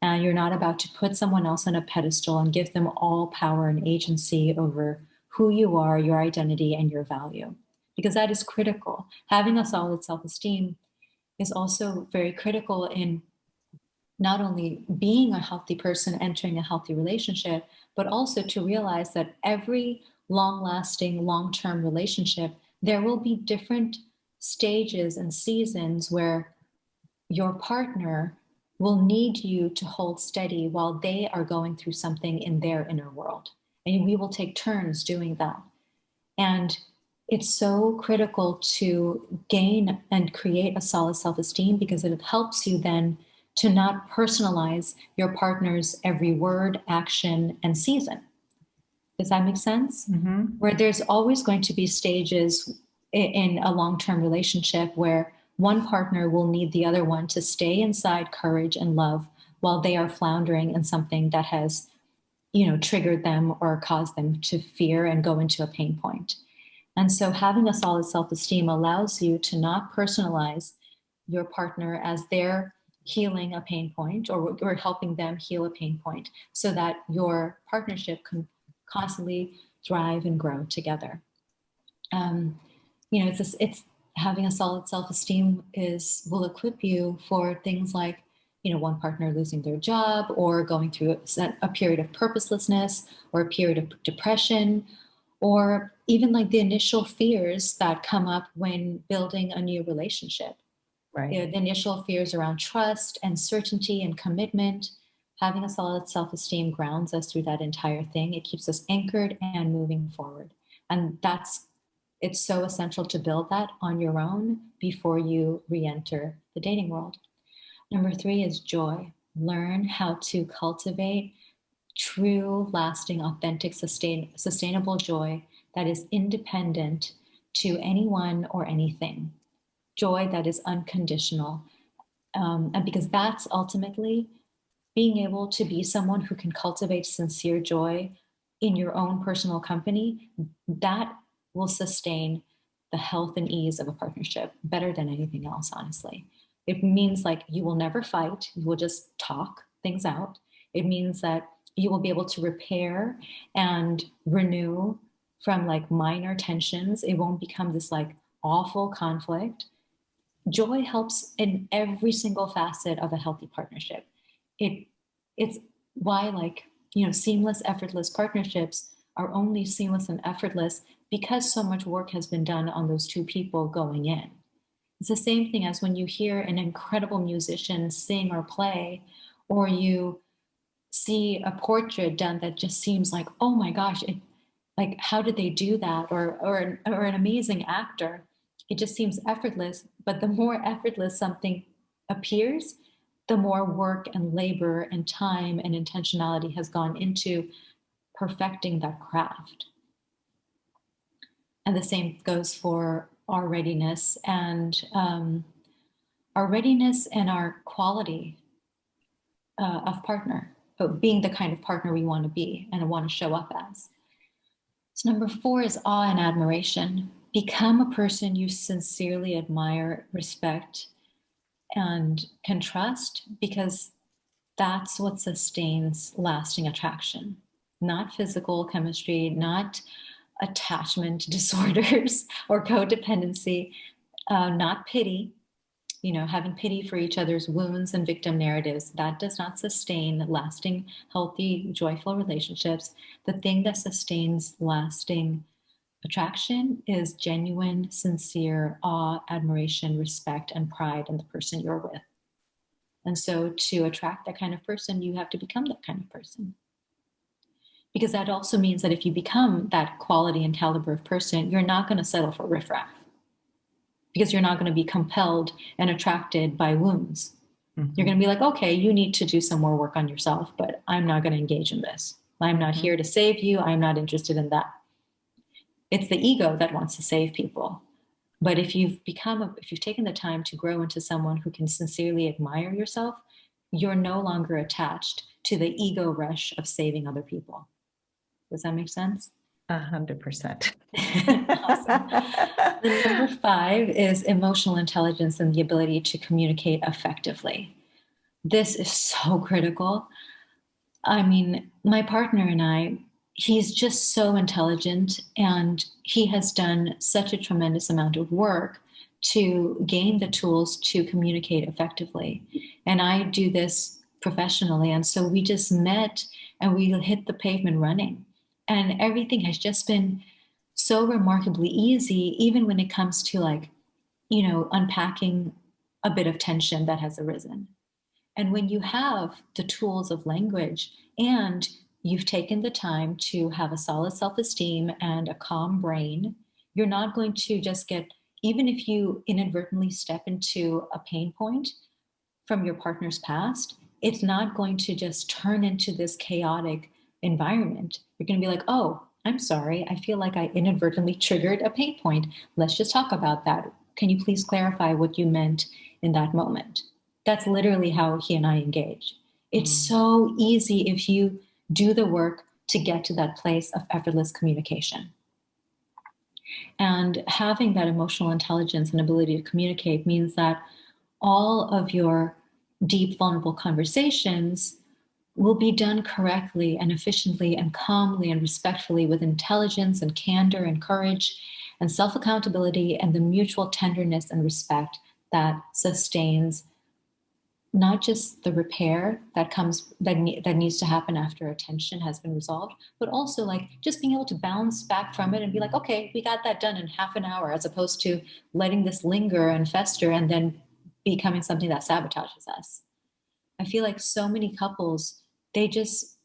And you're not about to put someone else on a pedestal and give them all power and agency over who you are, your identity, and your value. Because that is critical. Having a solid self-esteem is also very critical in not only being a healthy person, entering a healthy relationship, but also to realize that every long-lasting, long-term relationship, there will be different stages and seasons where your partner will need you to hold steady while they are going through something in their inner world. And we will take turns doing that. And it's so critical to gain and create a solid self-esteem, because it helps you then to not personalize your partner's every word, action, and season. Does that make sense? Mm-hmm. Where there's always going to be stages in a long-term relationship where one partner will need the other one to stay inside courage and love while they are floundering in something that has, triggered them or caused them to fear and go into a pain point. And so having a solid self-esteem allows you to not personalize your partner as they're healing a pain point, or helping them heal a pain point, so that your partnership can constantly thrive and grow together. It's having a solid self-esteem will equip you for things like, one partner losing their job, or going through a period of purposelessness, or a period of depression, or even like the initial fears that come up when building a new relationship. Right. The initial fears around trust and certainty and commitment. Having a solid self-esteem grounds us through that entire thing. It keeps us anchored and moving forward. And it's so essential to build that on your own before you re-enter the dating world. Number 3 is joy. Learn how to cultivate true, lasting, authentic, sustainable joy that is independent to anyone or anything. Joy that is unconditional. And because that's ultimately being able to be someone who can cultivate sincere joy in your own personal company, that will sustain the health and ease of a partnership better than anything else, honestly. It means like you will never fight, you will just talk things out. It means that you will be able to repair and renew from like minor tensions. It won't become this like awful conflict. Joy helps in every single facet of a healthy partnership. It's why seamless, effortless partnerships are only seamless and effortless because so much work has been done on those two people going in. It's the same thing as when you hear an incredible musician sing or play, or you see a portrait done that just seems like, oh my gosh, like how did they do that? Or an amazing actor. It just seems effortless. But the more effortless something appears, the more work and labor and time and intentionality has gone into perfecting that craft. And the same goes for our readiness and our quality of partner, but being the kind of partner we want to be and want to show up as. So number 4 is awe and admiration. Become a person you sincerely admire, respect, and can trust, because that's what sustains lasting attraction. Not physical chemistry, not attachment disorders or codependency, not pity, having pity for each other's wounds and victim narratives. That does not sustain lasting, healthy, joyful relationships. The thing that sustains lasting attraction is genuine, sincere awe, admiration, respect, and pride in the person you're with. And so to attract that kind of person, you have to become that kind of person. Because that also means that if you become that quality and caliber of person, you're not going to settle for riffraff, because you're not going to be compelled and attracted by wounds. Mm-hmm. You're going to be like, okay, you need to do some more work on yourself, but I'm not going to engage in this. I'm not here to save you. I'm not interested in that. It's the ego that wants to save people. But if you've taken the time to grow into someone who can sincerely admire yourself, you're no longer attached to the ego rush of saving other people. Does that make sense? 100%. Awesome. The number 5 is emotional intelligence and the ability to communicate effectively. This is so critical. I mean, my partner and I, he's just so intelligent, and he has done such a tremendous amount of work to gain the tools to communicate effectively. And I do this professionally. And so we just met and we hit the pavement running. And everything has just been so remarkably easy, even when it comes to unpacking a bit of tension that has arisen. And when you have the tools of language and you've taken the time to have a solid self-esteem and a calm brain, you're not going to just even if you inadvertently step into a pain point from your partner's past, it's not going to just turn into this chaotic environment. You're going to be like, oh, I'm sorry. I feel like I inadvertently triggered a pain point. Let's just talk about that. Can you please clarify what you meant in that moment? That's literally how he and I engage. It's so easy if you do the work to get to that place of effortless communication. And having that emotional intelligence and ability to communicate means that all of your deep, vulnerable conversations will be done correctly and efficiently and calmly and respectfully, with intelligence and candor and courage and self-accountability and the mutual tenderness and respect that sustains not just the repair that needs to happen after a tension has been resolved, but also just being able to bounce back from it and be like, okay, we got that done in half an hour, as opposed to letting this linger and fester and then becoming something that sabotages us. I feel like so many couples, they just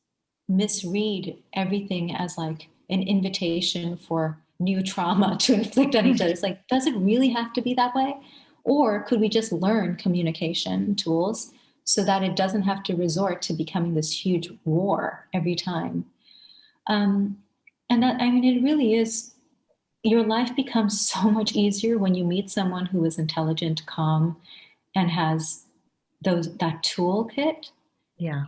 misread everything as an invitation for new trauma to inflict on each other. It's like, does it really have to be that way? Or could we just learn communication tools so that it doesn't have to resort to becoming this huge war every time? And that, it really is, your life becomes so much easier when you meet someone who is intelligent, calm, and has that toolkit. Yeah.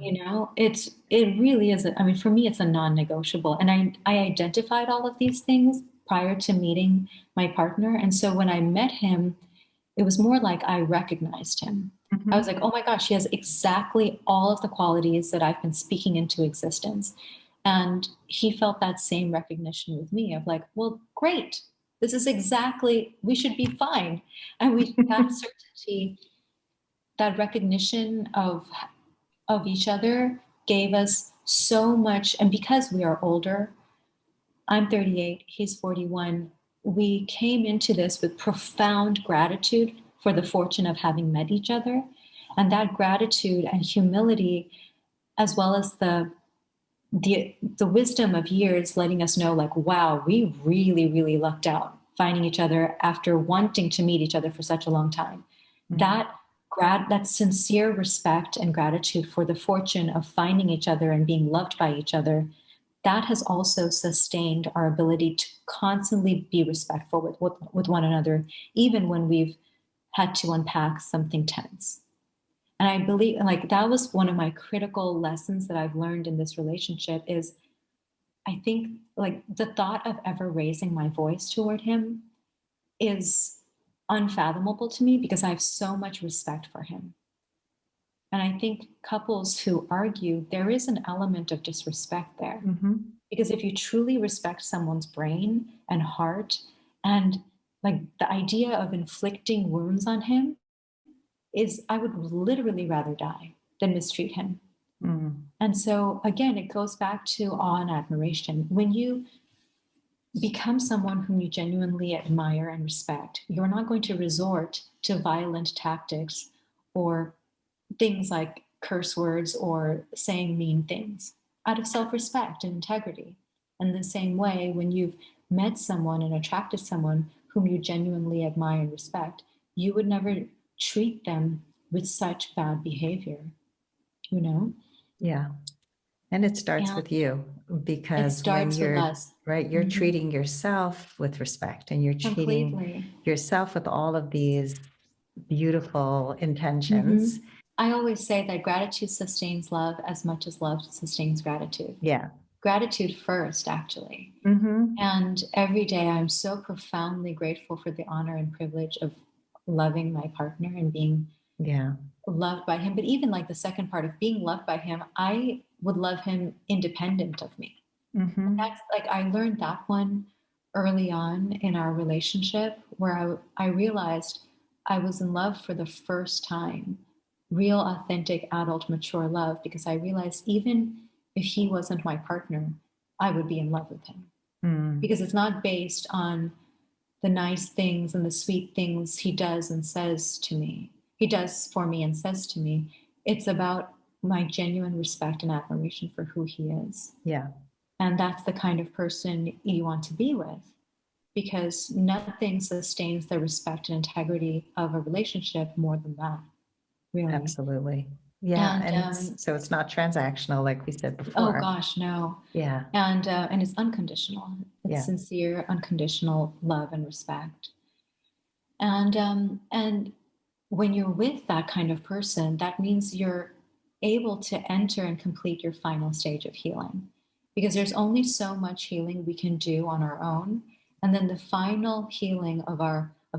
It really is. For me, it's a non-negotiable. And I identified all of these things prior to meeting my partner. And so when I met him, it was more like I recognized him. Mm-hmm. I was like, oh my gosh, he has exactly all of the qualities that I've been speaking into existence. And he felt that same recognition with me of well, great. This is exactly, we should be fine. And we have certainty. That recognition of each other gave us so much. And because we are older, I'm 38, he's 41, we came into this with profound gratitude for the fortune of having met each other. And that gratitude and humility, as well as the wisdom of years letting us know, like, wow, we really, really lucked out finding each other after wanting to meet each other for such a long time. Mhm. That sincere respect and gratitude for the fortune of finding each other and being loved by each other, that has also sustained our ability to constantly be respectful with one another, even when we've had to unpack something tense. And I believe, like, that was one of my critical lessons that I've learned in this relationship is, I think, like, the thought of ever raising my voice toward him is unfathomable to me because I have so much respect for him. And I think couples who argue, there is an element of disrespect there. Mhm. Because if you truly respect someone's brain and heart, and like the idea of inflicting wounds on him is, I would literally rather die than mistreat him. Mm. And so again, it goes back to awe and admiration. When you become someone whom you genuinely admire and respect, you're not going to resort to violent tactics or things like curse words or saying mean things out of self respect and integrity. In the same way, when you've met someone and attracted someone whom you genuinely admire and respect, you would never treat them with such bad behavior, you know? Yeah. And it starts And with you it because when starts with you're us. right, you're Mhm. treating yourself with respect and you're treating Completely. yourself with all of these beautiful intentions. Mhm. I always say that gratitude sustains love as much as love sustains gratitude. Yeah. Gratitude first, actually. Hmm. And every day I'm so profoundly grateful for the honor and privilege of loving my partner and being Yeah. loved by him. But even like the second part of being loved by him, I would love him independent of me. Hmm. That's like, I learned that one early on in our relationship where I realized I was in love for the first time, real, authentic, adult, mature love, because I realized even if he wasn't my partner, I would be in love with him Mm. because it's not based on the nice things and the sweet things he does and says to me. He does for me and says to me. It's about my genuine respect and admiration for who he is. Yeah. And that's the kind of person you want to be with because nothing sustains the respect and integrity of a relationship more than that, really. Absolutely. Yeah. And And so it's not transactional, like we said oh before. gosh, no. Yeah. And it's unconditional. It's Yeah. sincere, unconditional love and respect. And when you're with that kind of person, that means you're able to enter and complete your final stage of healing because there's only so much healing we can do on our own. And then the final healing of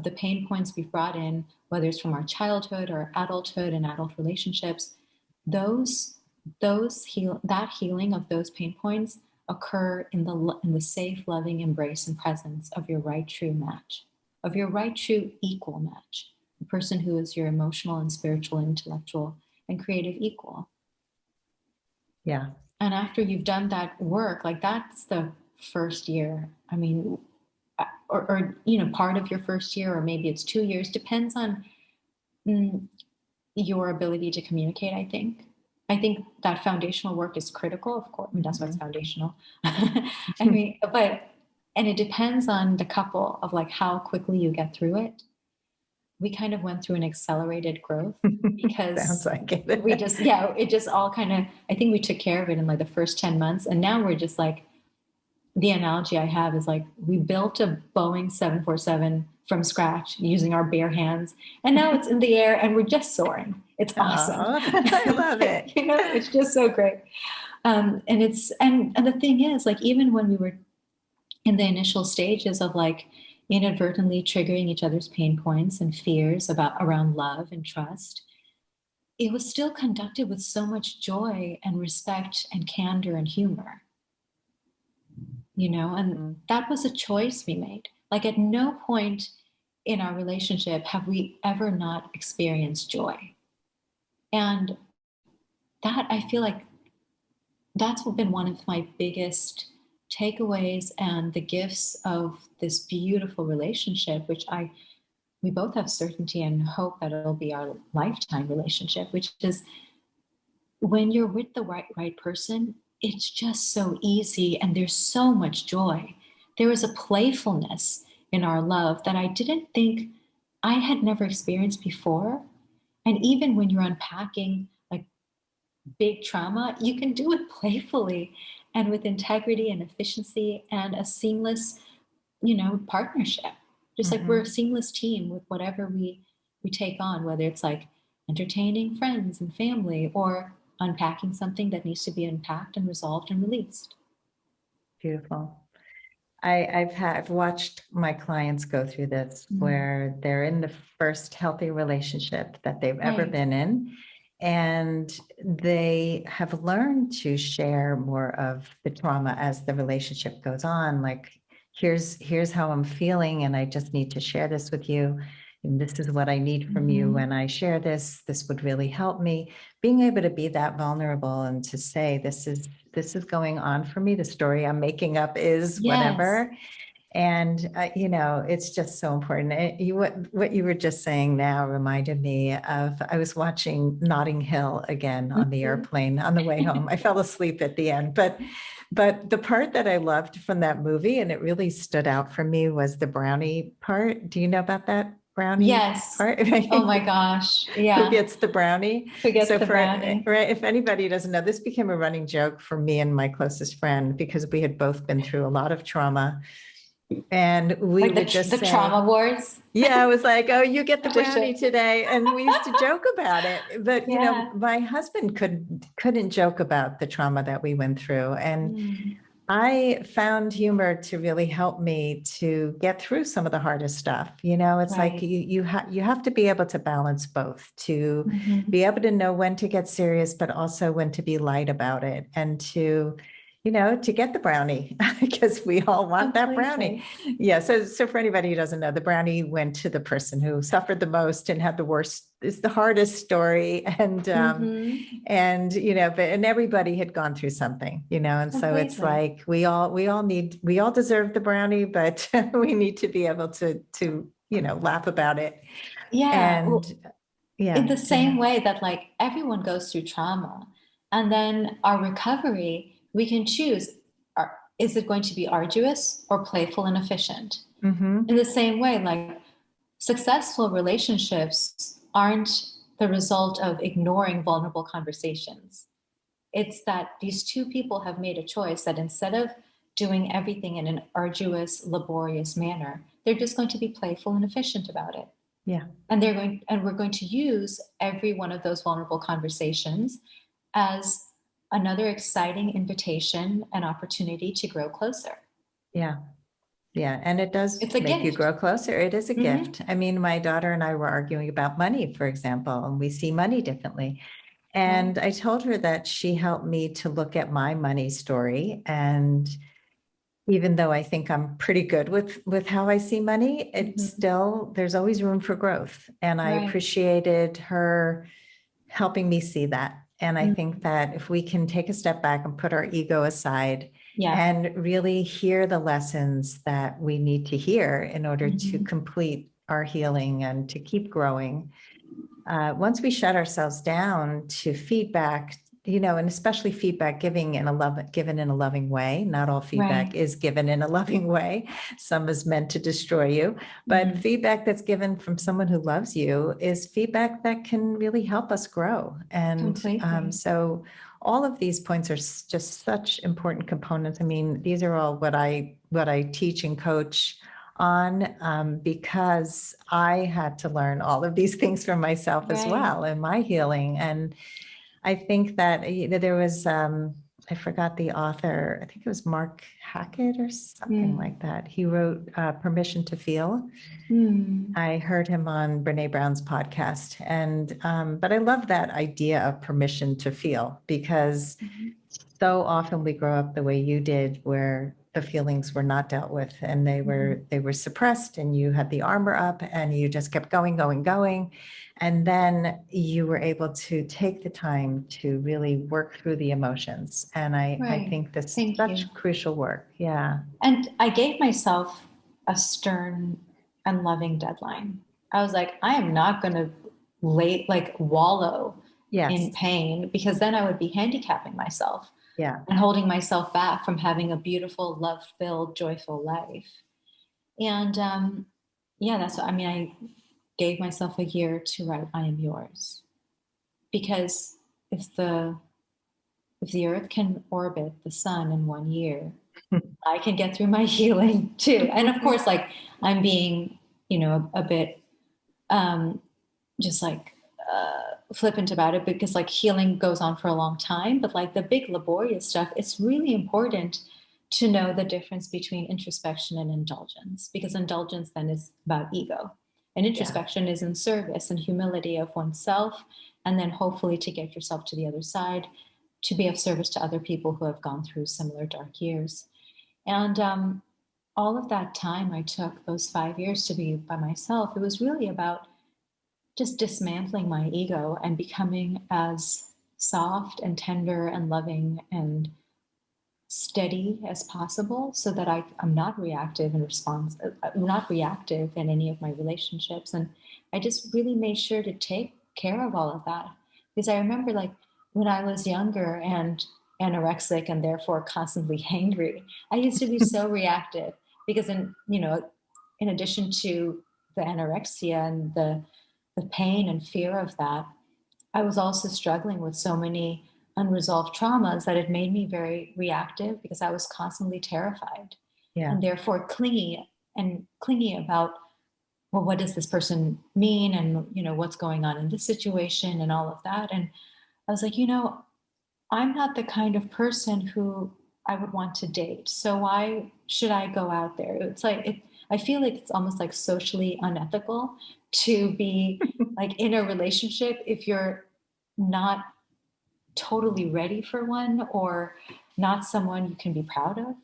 the pain points we've brought in, whether it's from our childhood or adulthood and adult relationships, those that healing of those pain points occur in the safe, loving embrace and presence of your right true match, of your right true equal match, the person who is your emotional and spiritual, intellectual, and creative equal. Yeah. And after you've done that work, like that's the first year. I mean, or part of your first year, or maybe it's 2 years, depends on mm, your ability to communicate, I think. I think that foundational work is critical, of course. I mean, that's why it's Mhm. foundational. I mean, and it depends on the couple of like how quickly you get through it. We kind of went through an accelerated growth Sounds because like we it. just, yeah, it just all kind of, I think we took care of it in like the first 10 months. And now we're just like, the analogy I have is like we built a Boeing 747 from scratch using our bare hands. And now it's in the air and we're just soaring. It's awesome. Oh, I love it. It's just so great. And the thing is, like, even when we were in the initial stages of like inadvertently triggering each other's pain points and fears about around love and trust, it was still conducted with so much joy and respect and candor and humor, and Mm. that was a choice we made. Like at no point in our relationship have we ever not experienced joy. And that, I feel like, that's been one of my biggest takeaways and the gifts of this beautiful relationship, which I we both have certainty and hope that it'll be our lifetime relationship, which is when you're with the right person, it's just so easy and there's so much joy. There is a playfulness in our love that I didn't think I had never experienced before. And even when you're unpacking like big trauma, you can do it playfully and with integrity and efficiency and a seamless, partnership. Just like we're a seamless team with whatever we take on, whether it's like entertaining friends and family or unpacking something that needs to be unpacked and resolved and released. Beautiful. I've watched my clients go through this where they're in the first healthy relationship that they've ever been in, and they have learned to share more of the trauma as the relationship goes on. Like, here's how I'm feeling, and I just need to share this with you. And this is what I need from you when I share this. This would really help me. Being able to be that vulnerable and to say, this is going on for me. The story I'm making up is whatever. And, it's just so important. What you were just saying now reminded me of, I was watching Notting Hill again on the airplane on the way home. I fell asleep at the end, but the part that I loved from that movie, and it really stood out for me, was the brownie part. Do you know about that brownie part? Oh my gosh. Yeah. Who gets the brownie? Who gets the brownie? Right. If anybody doesn't know, this became a running joke for me and my closest friend because we had both been through a lot of trauma. And we like would just the say, trauma wars. Yeah, it was like, oh, you get the brownie today. And we used to joke about it. But, my husband couldn't joke about the trauma that we went through. And I found humor to really help me to get through some of the hardest stuff. It's like you have to be able to balance both, to be able to know when to get serious, but also when to be light about it, and to get the brownie, because we all want that brownie. Yeah. So for anybody who doesn't know, the brownie went to the person who suffered the most and had the worst, is the hardest story. And, and everybody had gone through something, and so it's like, we all deserve the brownie, but we need to be able to laugh about it. Yeah. And in the same way that like everyone goes through trauma, and then our recovery, we can choose, is it going to be arduous or playful and efficient? In the same way, like successful relationships aren't the result of ignoring vulnerable conversations. It's that these two people have made a choice that instead of doing everything in an arduous, laborious manner, they're just going to be playful and efficient about it. Yeah. And we're going to use every one of those vulnerable conversations as another exciting invitation and opportunity to grow closer. Yeah. Yeah. And it does make you grow closer. It is a gift. I mean, my daughter and I were arguing about money, for example, and we see money differently. And I told her that she helped me to look at my money story. And even though I think I'm pretty good with how I see money, it's still, there's always room for growth. And I appreciated her helping me see that. And I think that if we can take a step back and put our ego aside and really hear the lessons that we need to hear in order to complete our healing and to keep growing, once we shut ourselves down to feedback, and especially feedback given in a loving way. Not all feedback is given in a loving way. Some is meant to destroy you, but feedback that's given from someone who loves you is feedback that can really help us grow. And so all of these points are just such important components. I mean, these are all what I teach and coach on, because I had to learn all of these things for myself as well in my healing. And I think that, there was, I forgot the author, I think it was Mark Hackett or something like that. He wrote Permission to Feel. I heard him on Brene Brown's podcast. And, but I love that idea of permission to feel, because so often we grow up the way you did, where the feelings were not dealt with and they were suppressed, and you had the armor up and you just kept going. And then you were able to take the time to really work through the emotions. And I think that's such crucial work. Yeah. And I gave myself a stern and loving deadline. I was like, I am not going to wallow Yes. in pain, because then I would be handicapping myself Yeah. and holding myself back from having a beautiful, love-filled, joyful life. And yeah, that's what I mean. I gave myself a year to write I Am Yours, because if the earth can orbit the sun in 1 year, I can get through my healing too. And of course, like, I'm being, a bit um, just like flippant about it, because like healing goes on for a long time. But like the big laborious stuff, it's really important to know the difference between introspection and indulgence, because indulgence then is about ego, and introspection is in service and humility of oneself, and then hopefully to get yourself to the other side, to be of service to other people who have gone through similar dark years. And all of that time I took, those 5 years to be by myself, it was really about just dismantling my ego and becoming as soft and tender and loving and steady as possible, so that I'm not reactive in response, I'm not reactive in any of my relationships. And I just really made sure to take care of all of that, because I remember, like, when I was younger and anorexic and therefore constantly hangry, I used to be so reactive, because in addition to the anorexia and the pain and fear of that, I was also struggling with so many unresolved traumas that had made me very reactive, because I was constantly terrified Yeah. and therefore clingy about, well, what does this person mean? And, what's going on in this situation and all of that. And I was like, I'm not the kind of person who I would want to date. So why should I go out there? It's like, I feel like it's almost like socially unethical to be like in a relationship if you're not totally ready for one, or not someone you can be proud of,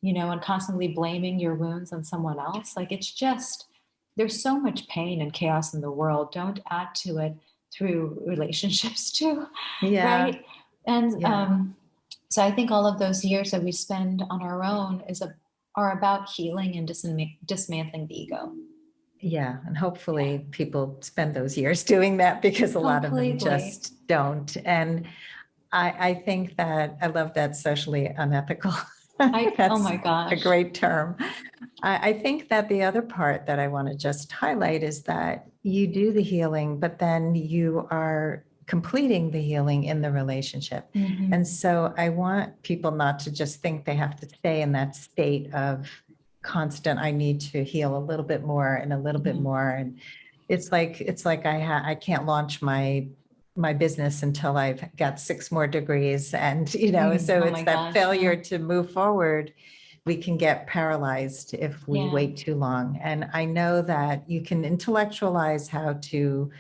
and constantly blaming your wounds on someone else. Like, it's just, there's so much pain and chaos in the world. Don't add to it through relationships too. Yeah. Right. And Yeah. so I think all of those years that we spend on our own are about healing and dismantling the ego. Yeah. And hopefully people spend those years doing that, because a lot of them Completely. just don't. And I think that I love that socially unethical. Oh That's my a gosh. great term. I think that the other part that I want to just highlight is that you do the healing, but then you are completing the healing in the relationship. Mhm. And so I want people not to just think they have to stay in that state of constant, I need to heal a little bit more and a little bit Mhm. more. And it's like I can't launch my business until I've got 6 more degrees. And, so Oh it's my that gosh, failure yeah. to move forward. We can get paralyzed if we Yeah. wait too long. And I know that you can intellectualize how to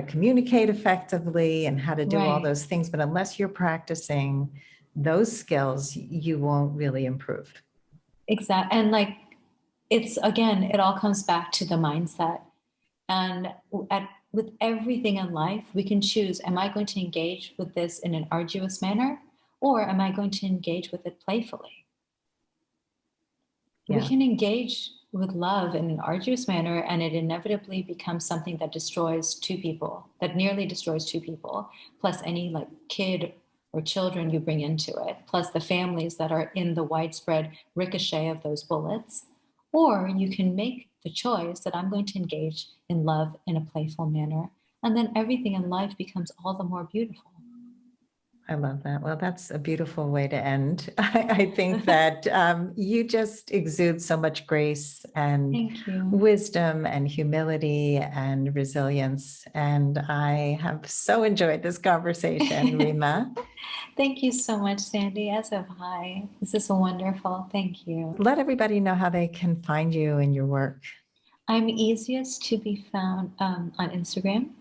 communicate effectively and how to do all Right. those things, but unless you're practicing those skills, you won't really improve. Exactly. And like, it all comes back to the mindset. And with everything in life, we can choose, am I going to engage with this in an arduous manner, or am I going to engage with it playfully? We Yeah. can engage with love in an arduous manner, and it inevitably becomes something that destroys two people, that nearly destroys two people, plus any like kid or children you bring into it, plus the families that are in the widespread ricochet of those bullets. Or you can make the choice that I'm going to engage in love in a playful manner, and then everything in life becomes all the more beautiful. I love that. Well, that's a beautiful way to end. I think that you just exude so much grace and Thank you. wisdom and humility and resilience. And I have so enjoyed this conversation, Reema. Thank you so much, Sandy, as have I. This is wonderful. Thank you. Let everybody know how they can find you and your work. I'm easiest to be found on Instagram.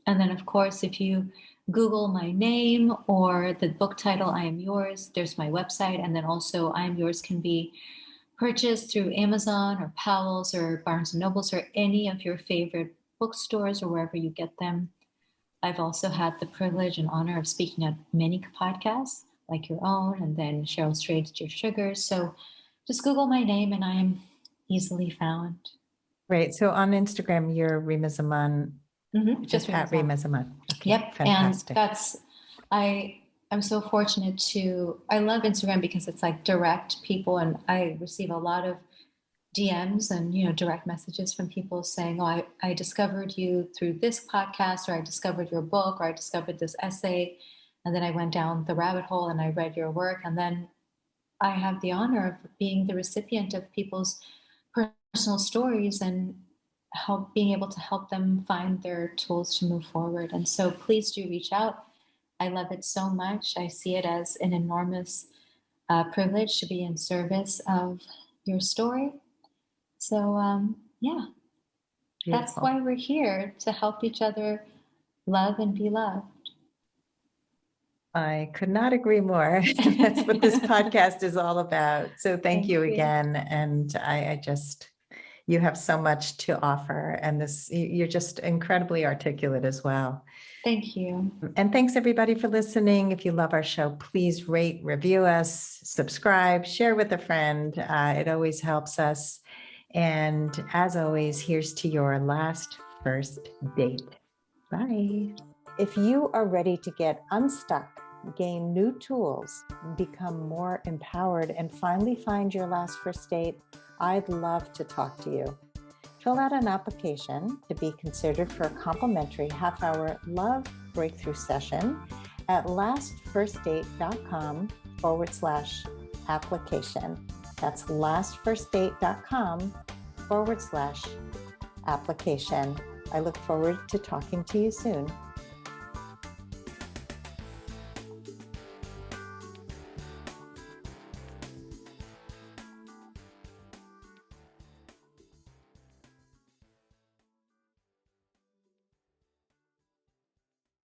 And then, of course, if you Google my name or the book title, I Am Yours, there's my website. And then also, I Am Yours can be purchased through Amazon or Powell's or Barnes and Nobles or any of your favorite bookstores or wherever you get them. I've also had the privilege and honor of speaking at many podcasts like your own, and then Cheryl Strayed's Dear Sugar. So just Google my name and I am easily found. Great. So on Instagram, you're Reema Zaman, Just at Reema Zaman. Okay, Yep. fantastic. And I'm so fortunate I love Instagram because it's like direct people, and I receive a lot of DMs and, direct messages from people saying, oh, I discovered you through this podcast, or I discovered your book, or I discovered this essay. And then I went down the rabbit hole and I read your work. And then I have the honor of being the recipient of people's personal stories and being able to help them find their tools to move forward. And so please do reach out. I love it so much. I see it as an enormous privilege to be in service of your story. So, yeah, that's Beautiful. why we're here, to help each other love and be loved. I could not agree more. That's what this podcast is all about. So thank you again. And you have so much to offer, and you're just incredibly articulate as well. Thank you. And thanks everybody for listening. If you love our show, please rate, review us, subscribe, share with a friend. It always helps us. And as always, here's to your last first date. Bye. If you are ready to get unstuck, gain new tools, become more empowered, and finally find your last first date, I'd love to talk to you. Fill out an application to be considered for a complimentary half-hour love breakthrough session at lastfirstdate.com/application. That's lastfirstdate.com/application. I look forward to talking to you soon.